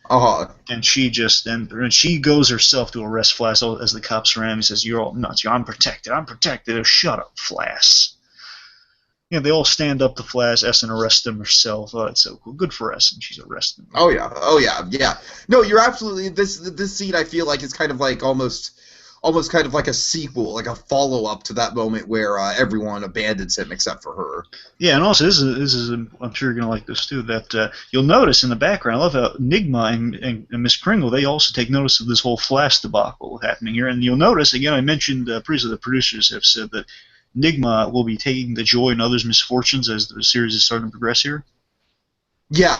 And she goes herself to arrest Flash as the cops surround him. He says, "You're all nuts. I'm protected. I'm protected." Oh, shut up, Flash. they all stand up to Flash. Essen arrests him herself. Oh, it's so cool. Good for Essen. She's arresting him. Oh yeah, yeah. No, you're absolutely. This scene I feel like is kind of like almost kind of like a sequel, like a follow up to that moment where everyone abandons him except for her. Yeah, and also this is I'm sure you're gonna like this too. That you'll notice in the background. I love how Enigma and Miss Kringle, they also take notice of this whole Flash debacle happening here, and you'll notice again. I mentioned previously the producers have said that Enigma will be taking the joy in others' misfortunes as the series is starting to progress here. Yeah,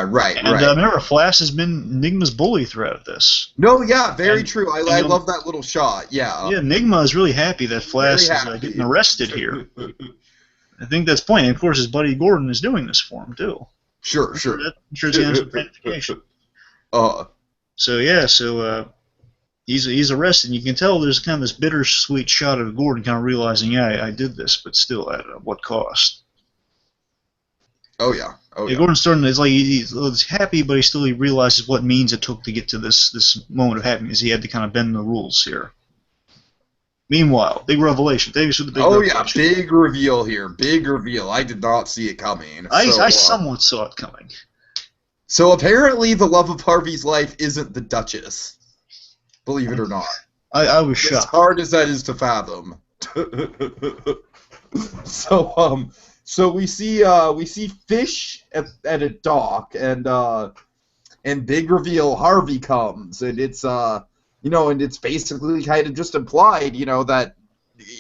right, and, right. Remember, Flash has been Enigma's bully throughout this. No, yeah, very true. I love that little shot. Yeah. Yeah, Enigma is really happy that Flash is getting arrested here. I think that's the point. And of course, his buddy Gordon is doing this for him too. Sure. I'm sure it's getting some gratification. He's arrested, and you can tell there's kind of this bittersweet shot of Gordon kind of realizing, yeah, I did this, but still, at what cost? Oh yeah. Gordon's starting. It's like he's happy, but he realizes what means it took to get to this moment of happiness. He had to kind of bend the rules here. Meanwhile, big revelation. Thanks for the big revelation. Yeah, big reveal here. Big reveal. I did not see it coming. I somewhat saw it coming. So apparently, the love of Harvey's life isn't the Duchess. Believe it or not. I was shocked. As hard as that is to fathom. So we see Fish at a dock, and big reveal, Harvey comes, and it's and it's basically kind of just implied, that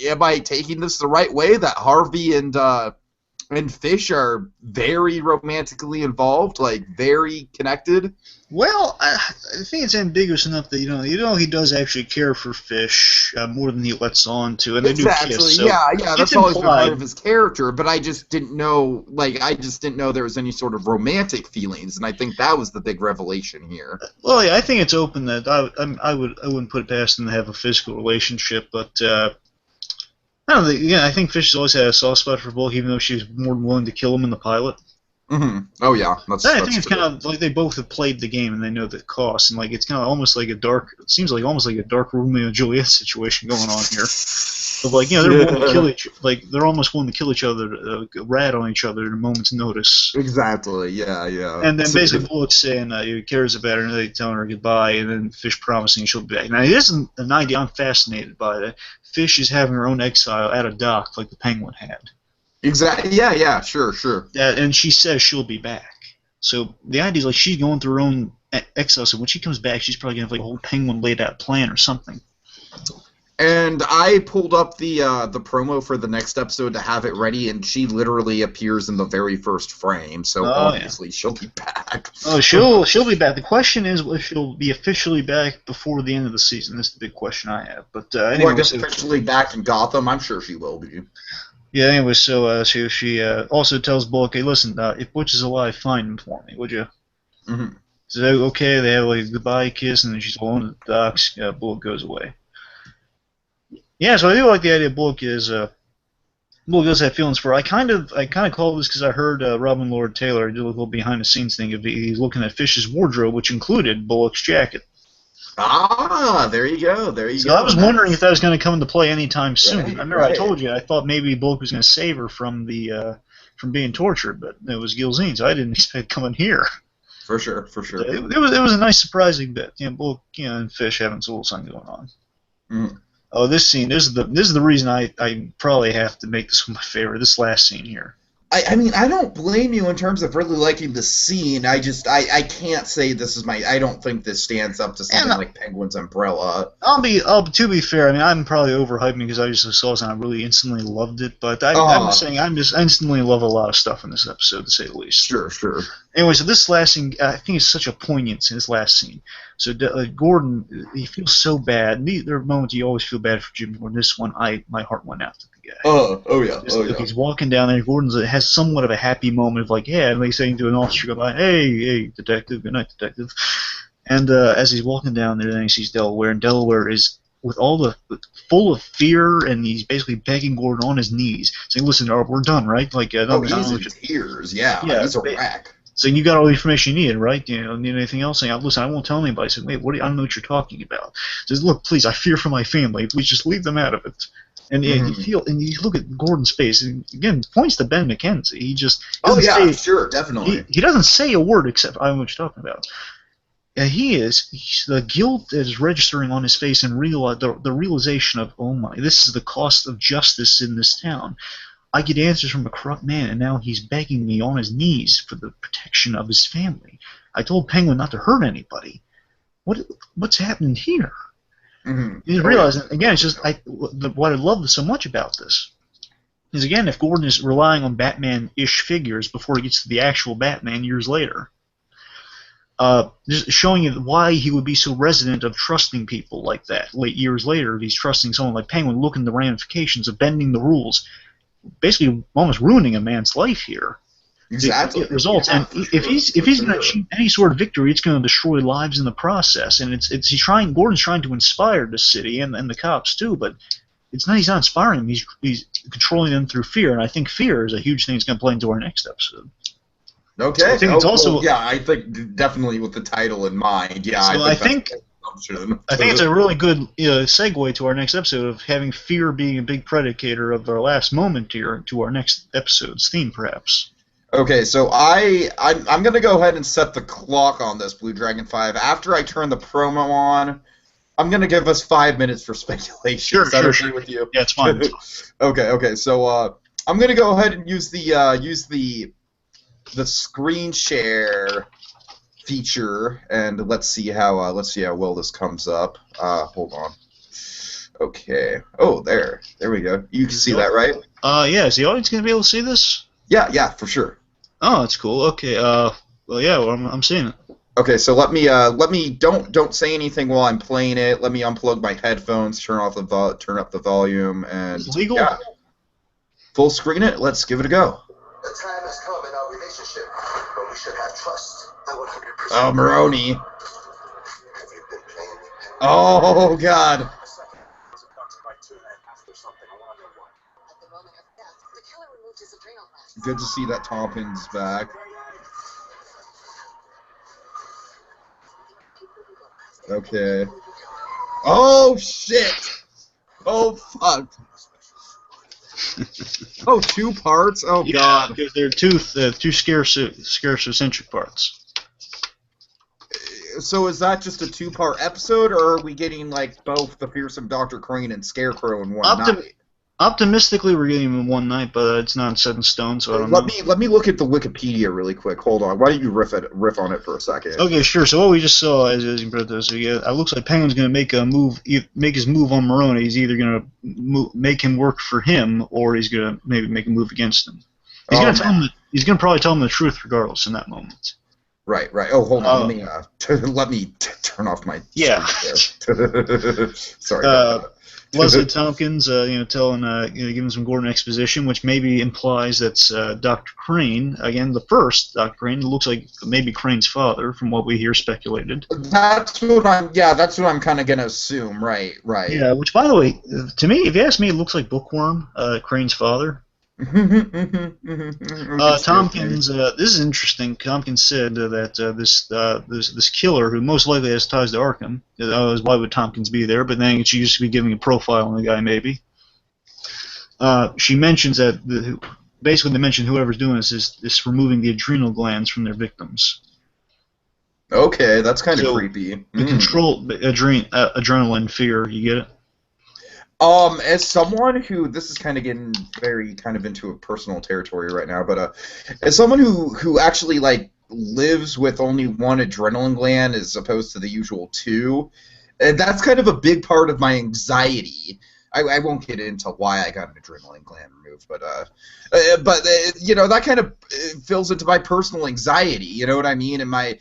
am I taking this the right way, that Harvey and Fish are very romantically involved, like very connected? Well, I think it's ambiguous enough that he does actually care for Fish more than he lets on to, and they do kiss. So yeah, that's always been part of his character. But I just didn't know, there was any sort of romantic feelings, and I think that was the big revelation here. Well, yeah, I think it's open that I wouldn't put it past them to have a physical relationship, but I don't think. Yeah, I think Fish has always had a soft spot for Bullock, even though she was more than willing to kill him in the pilot. Mm-hmm. Oh yeah, I think it's kind of like they both have played the game and they know the cost, and like it's kind of almost like almost like a dark Romeo and Juliet situation going on here. Of like they're willing to kill they're almost willing to kill each other, rat on each other at a moment's notice. Exactly. Yeah. And then basically Bullock's saying he cares about her, and they telling her goodbye, and then Fish promising she'll be back. Now it isn't an idea I'm fascinated by. That Fish is having her own exile at a dock like the Penguin had. Exactly. Yeah. Sure. And she says she'll be back. So the idea is like she's going through her own exile. So when she comes back, she's probably gonna have like a whole Penguin laid out plan or something. And I pulled up the promo for the next episode to have it ready, and she literally appears in the very first frame. So obviously she'll be back. Oh, she'll be back. The question is if she'll be officially back before the end of the season. That's the big question I have. But anyway, officially back in Gotham, I'm sure she will be. Yeah, anyway, so she also tells Bullock, hey, listen, if Butch is alive, find him for me, would you? Mm-hmm. So, okay, they have like a goodbye kiss, and then she's alone at the docks. Bullock goes away. Yeah, so I do like the idea Bullock does have feelings for her. I kind of call this because I heard Robin Lord Taylor do a little behind-the-scenes thing. He's looking at Fish's wardrobe, which included Bullock's jacket. Ah, there you go. So I was wondering if that was going to come into play anytime soon. I remember I told you I thought maybe Bullock was going to save her from being tortured, but it was Gilzine, so I didn't expect it coming here. For sure. It was a nice surprising bit. Bullock and Fish having a little something going on. Mm. Oh, this scene. This is the reason I probably have to make this one my favorite. This last scene here. I mean, I don't blame you in terms of really liking the scene. I can't say this is I don't think this stands up to something like Penguin's Umbrella. To be fair, I mean, I'm probably overhyping because I just saw it and I really instantly loved it. But I'm saying I instantly love a lot of stuff in this episode, to say the least. Sure. Anyway, so this last scene, I think it's such a poignance in this last scene. So Gordon, he feels so bad. There are moments you always feel bad for Jim Gordon. This one, my heart went out to the guy. Oh yeah. He's walking down there. Gordon has somewhat of a happy moment of like, yeah, and he's saying to an officer, goodbye, hey, detective, good night, detective. And as he's walking down there, then he sees Delaware, and Delaware is full of fear, and he's basically begging Gordon on his knees, saying, "Listen, we're done, right? Like, he's in tears. Yeah, that's a wreck." So you got all the information you needed, right? You don't need anything else? Saying, listen, I won't tell anybody. I said, wait, I don't know what you're talking about. He says, look, please, I fear for my family. Please just leave them out of it. And you look at Gordon's face, and again, points to Ben McKenzie. He just sure, definitely. He doesn't say a word except I know what you're talking about. The guilt that is registering on his face and the realization of, oh my, this is the cost of justice in this town. I get answers from a corrupt man, and now he's begging me on his knees for the protection of his family. I told Penguin not to hurt anybody. What's happening here? You realize, again, it's just what I love so much about this is, again, if Gordon is relying on Batman-ish figures before he gets to the actual Batman years later, just showing you why he would be so resident of trusting people like that late years later. If he's trusting someone like Penguin, look at the ramifications of bending the rules, basically almost ruining a man's life here. Exactly. It results, and if he's going to achieve any sort of victory, it's going to destroy lives in the process. And Gordon's trying to inspire the city and the cops too, but he's not inspiring them. He's controlling them through fear, and I think fear is a huge thing that's going to play into our next episode. Okay. I think it's also I think definitely with the title in mind. Yeah. So I think it's a really good segue to our next episode of having fear being a big predicator of our last moment here to our next episode's theme, perhaps. Okay, so I'm going to go ahead and set the clock on this, BlueDragonFive. After I turn the promo on, I'm going to give us 5 minutes for speculation. Sure, Is that okay with you? Yeah, it's fine. Okay. So I'm going to go ahead and use the screen share feature, and let's see how well this comes up. Hold on. Okay. Oh, there we go. You can see that, right? Yeah. Is the audience going to be able to see this? Yeah, for sure. Oh, that's cool. Okay. I'm seeing it. Okay, so let me don't say anything while I'm playing it. Let me unplug my headphones, turn up the volume, and it's legal. Yeah, full screen it. Let's give it a go. The time has come in our relationship, but we should have trust. I 100%. Oh, Maroni. Have you been playing me? Oh God. Good to see that Tompkins back. Okay. Oh shit! Oh fuck! Oh, 2 parts? Oh god! Because they're two scarce-centric parts. So is that just a 2-part episode, or are we getting like both the fearsome Dr. Crane and Scarecrow in one night? Optimistically, we're getting them in one night, but it's not set in stone, so I don't know. Let me look at the Wikipedia really quick. Hold on. Why don't you riff on it for a second? Okay, sure. So what we just saw, as you put this, it looks like Penguin's going to make his move on Maroni. He's either going to make him work for him, or he's going to maybe make a move against him. He's going to probably tell him the truth regardless in that moment. Right. Oh, hold on. Let me turn off my. Yeah. Sorry about that. Leslie Tompkins, giving some Gordon exposition, which maybe implies that's Dr. Crane, again, the first Dr. Crane. It looks like maybe Crane's father, from what we hear speculated. That's what I'm kind of gonna assume. Right. Yeah. Which, by the way, to me, if you ask me, it looks like Bookworm, Crane's father. Tompkins, this is interesting. Tompkins said that this killer, who most likely has ties to Arkham, why would Tompkins be there? But then she used to be giving a profile on the guy, maybe. She mentions that basically they mention whoever's doing this is removing the adrenal glands from their victims. Okay, that's kind of creepy. The control adrenaline fear, you get it? As someone who, this is kind of getting very kind of into a personal territory right now, but as someone who actually like lives with only one adrenaline gland as opposed to the usual 2, that's kind of a big part of my anxiety. I won't get into why I got an adrenaline gland removed, but that kind of fills into my personal anxiety. You know what I mean? And my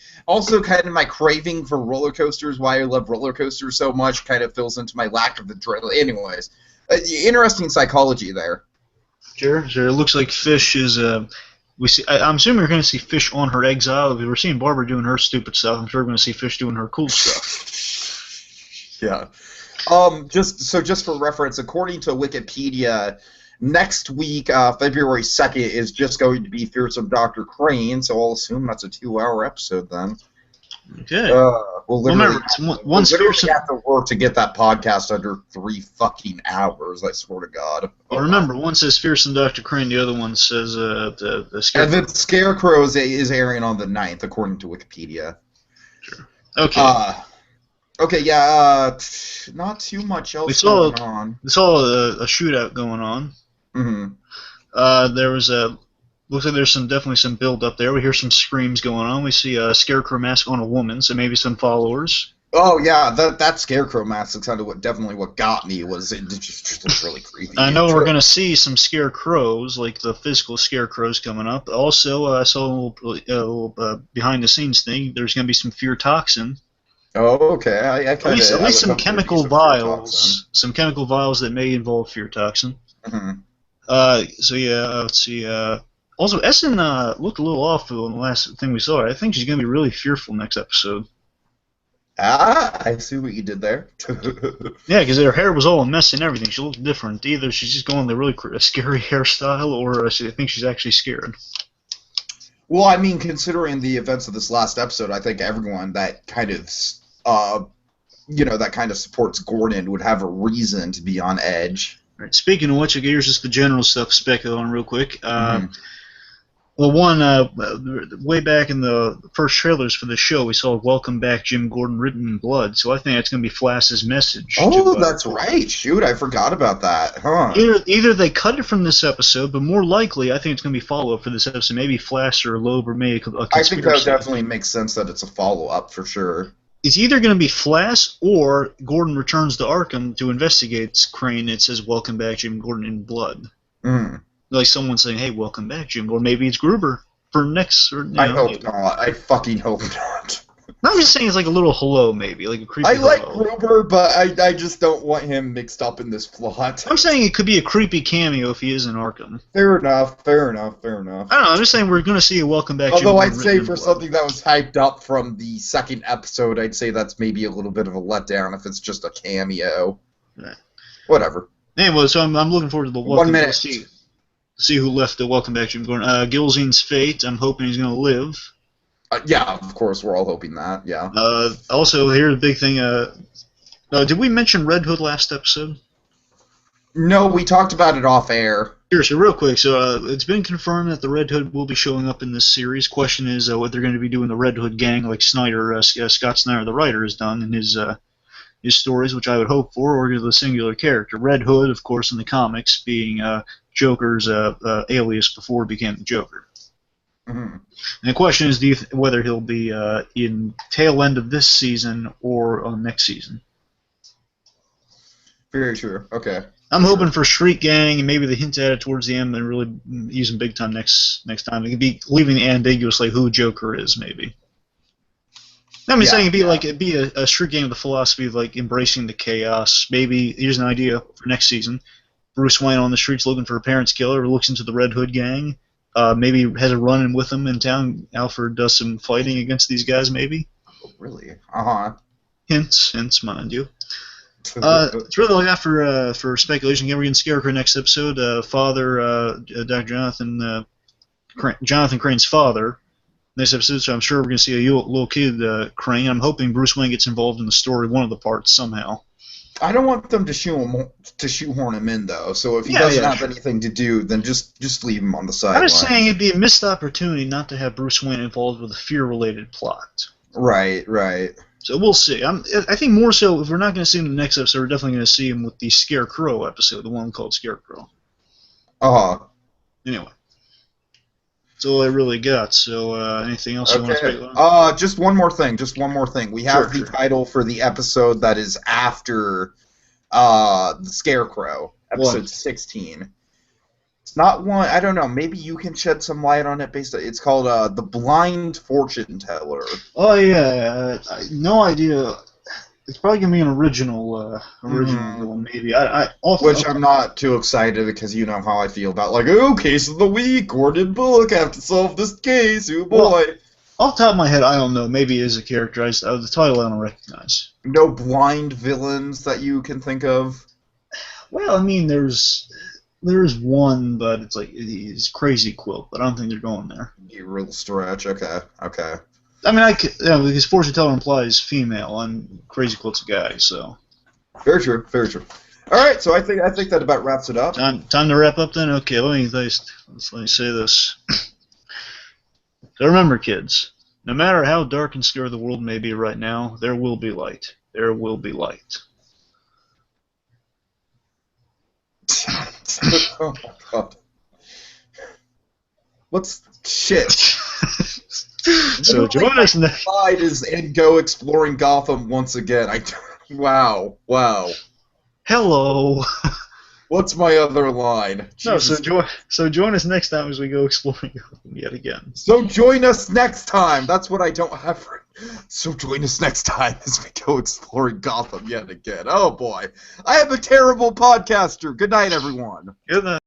craving for roller coasters, why I love roller coasters so much, kind of fills into my lack of adrenaline. Anyways, interesting psychology there. Sure. It looks like Fish is. I'm assuming we're going to see Fish on her exile. We're seeing Barbara doing her stupid stuff. I'm sure we're going to see Fish doing her cool stuff. Yeah. Just for reference, according to Wikipedia, next week, February 2nd, is just going to be Fearsome Dr. Crane, so I'll assume that's a 2-hour episode then. Okay. We'll literally remember, it's once Fearsome. have to work to get that podcast under 3 fucking hours. I swear to God. Well, remember, one says Fearsome Dr. Crane, the other one says the Scarecrow. And then Scarecrow is airing on the 9th, according to Wikipedia. Sure. Okay. Okay, yeah. Not too much else going on. We saw a shootout going on. Mm-hmm. There was looks like there's definitely some build up there. We hear some screams going on. We see a Scarecrow mask on a woman, so maybe some followers. Oh yeah, that Scarecrow mask is kind of definitely what got me. Was it just looked really creepy. I know we're gonna see some Scarecrows, like the physical Scarecrows coming up. Also, I saw a little behind the scenes thing. There's gonna be some fear toxin. Oh, okay. At least some chemical vials. Some chemical vials that may involve fear toxin. Mm-hmm. So yeah, let's see. Also, Essen looked a little off on the last thing we saw. I think she's going to be really fearful next episode. I see what you did there. Yeah, because her hair was all a mess and everything. She looked different. Either she's just going the really scary hairstyle, or I think she's actually scared. Well, I mean, considering the events of this last episode, I think everyone that kind of, that kind of supports Gordon would have a reason to be on edge. Right. Speaking of which, here's just the general stuff to speculate on real quick. Well, one, way back in the first trailers for the show, we saw "Welcome Back, Jim Gordon" written in blood. So I think that's going to be Flash's message. Oh, that's right. Shoot, I forgot about that. Huh. Either they cut it from this episode, but more likely, I think it's going to be follow-up for this episode. Maybe Flash or Loeb or maybe a conspiracy. I think that definitely makes sense that it's a follow-up for sure. It's either going to be Flash or Gordon returns to Arkham to investigate Crane. It says "Welcome Back, Jim Gordon" in blood. Like someone saying, "Hey, welcome back, Jim." Or maybe it's Gruber for next. Or, I hope not. I fucking hope not. No, I'm just saying it's like a little hello, maybe like a creepy. I like hello. Gruber, but I just don't want him mixed up in this plot. I'm saying it could be a creepy cameo if he is in Arkham. Fair enough. I don't know. I'm just saying we're going to see a welcome back. Although I'd say for something that was hyped up from the second episode, I'd say that's maybe a little bit of a letdown if it's just a cameo. Right. Whatever. Anyway, so I'm looking forward to the welcome. 1 minute. See who left the welcome back, Jim Gordon. Gilzine's fate. I'm hoping he's going to live. Yeah, of course, we're all hoping that. Yeah. Also, here's the big thing. Did we mention Red Hood last episode? No, we talked about it off air. Seriously, real quick. So it's been confirmed that the Red Hood will be showing up in this series. Question is what they're going to be doing the Red Hood gang, like Scott Snyder, the writer, has done in his stories, which I would hope for, or the singular character. Red Hood, of course, in the comics, being Joker's alias before he became the Joker. And the question is, whether he'll be in tail end of this season or on next season. Very true. Okay. I'm hoping for Street Gang, and maybe they hint at it towards the end and really use him big time next time. It could be leaving it ambiguous, like who Joker is, maybe. I'm saying it'd be a Street Gang with the philosophy of like embracing the chaos. Maybe here's an idea for next season: Bruce Wayne on the streets looking for a parents' killer, looks into the Red Hood gang. Maybe has a run-in with them in town. Alfred does some fighting against these guys, maybe. Oh, really? Uh-huh. Hints, mind you. It's really like that for speculation. Again, we're getting Scarecrow next episode. Father, Dr. Jonathan Crane's father. Next episode, so I'm sure we're going to see a little kid, Crane. I'm hoping Bruce Wayne gets involved in the story, one of the parts, somehow. I don't want them to shoehorn him in, though. So if he doesn't have anything to do, then just leave him on the sideline. I'm just saying it'd be a missed opportunity not to have Bruce Wayne involved with a fear-related plot. Right. So we'll see. I think more so, if we're not going to see him in the next episode, we're definitely going to see him with the Scarecrow episode, the one called Scarecrow. Anyway. That's all I really got. So anything else you want to speculate on? Just one more thing. We have the title for the episode that is after the Scarecrow, episode 16. It's not one. I don't know. Maybe you can shed some light on it. It's called The Blind Fortune Teller. Oh yeah, no idea. It's probably gonna be an original one, maybe. Which I'm not too excited because you know how I feel about case of the week, Gordon Bullock have to solve this case. Oh boy. Well, off the top of my head, I don't know. Maybe it is a character. The title I don't recognize. No blind villains that you can think of. Well, I mean, there's one, but it's Crazy Quilt, but I don't think they're going there. You real stretch. Okay. I mean, because fortune teller implies female, and Crazy Quilt's a guy, so. Very true. Very true. All right, so I think that about wraps it up. Time to wrap up then. Okay, let me say this. So remember, kids, no matter how dark and scary the world may be right now, there will be light. There will be light. Oh my god. What's shit? So join us next. Side is and go exploring Gotham once again. Wow. Hello. What's my other line? No, Jesus. so join us next time as we go exploring Gotham yet again. So join us next time. That's what I don't have. So join us next time as we go exploring Gotham yet again. Oh boy, I am a terrible podcaster. Good night, everyone. Good night.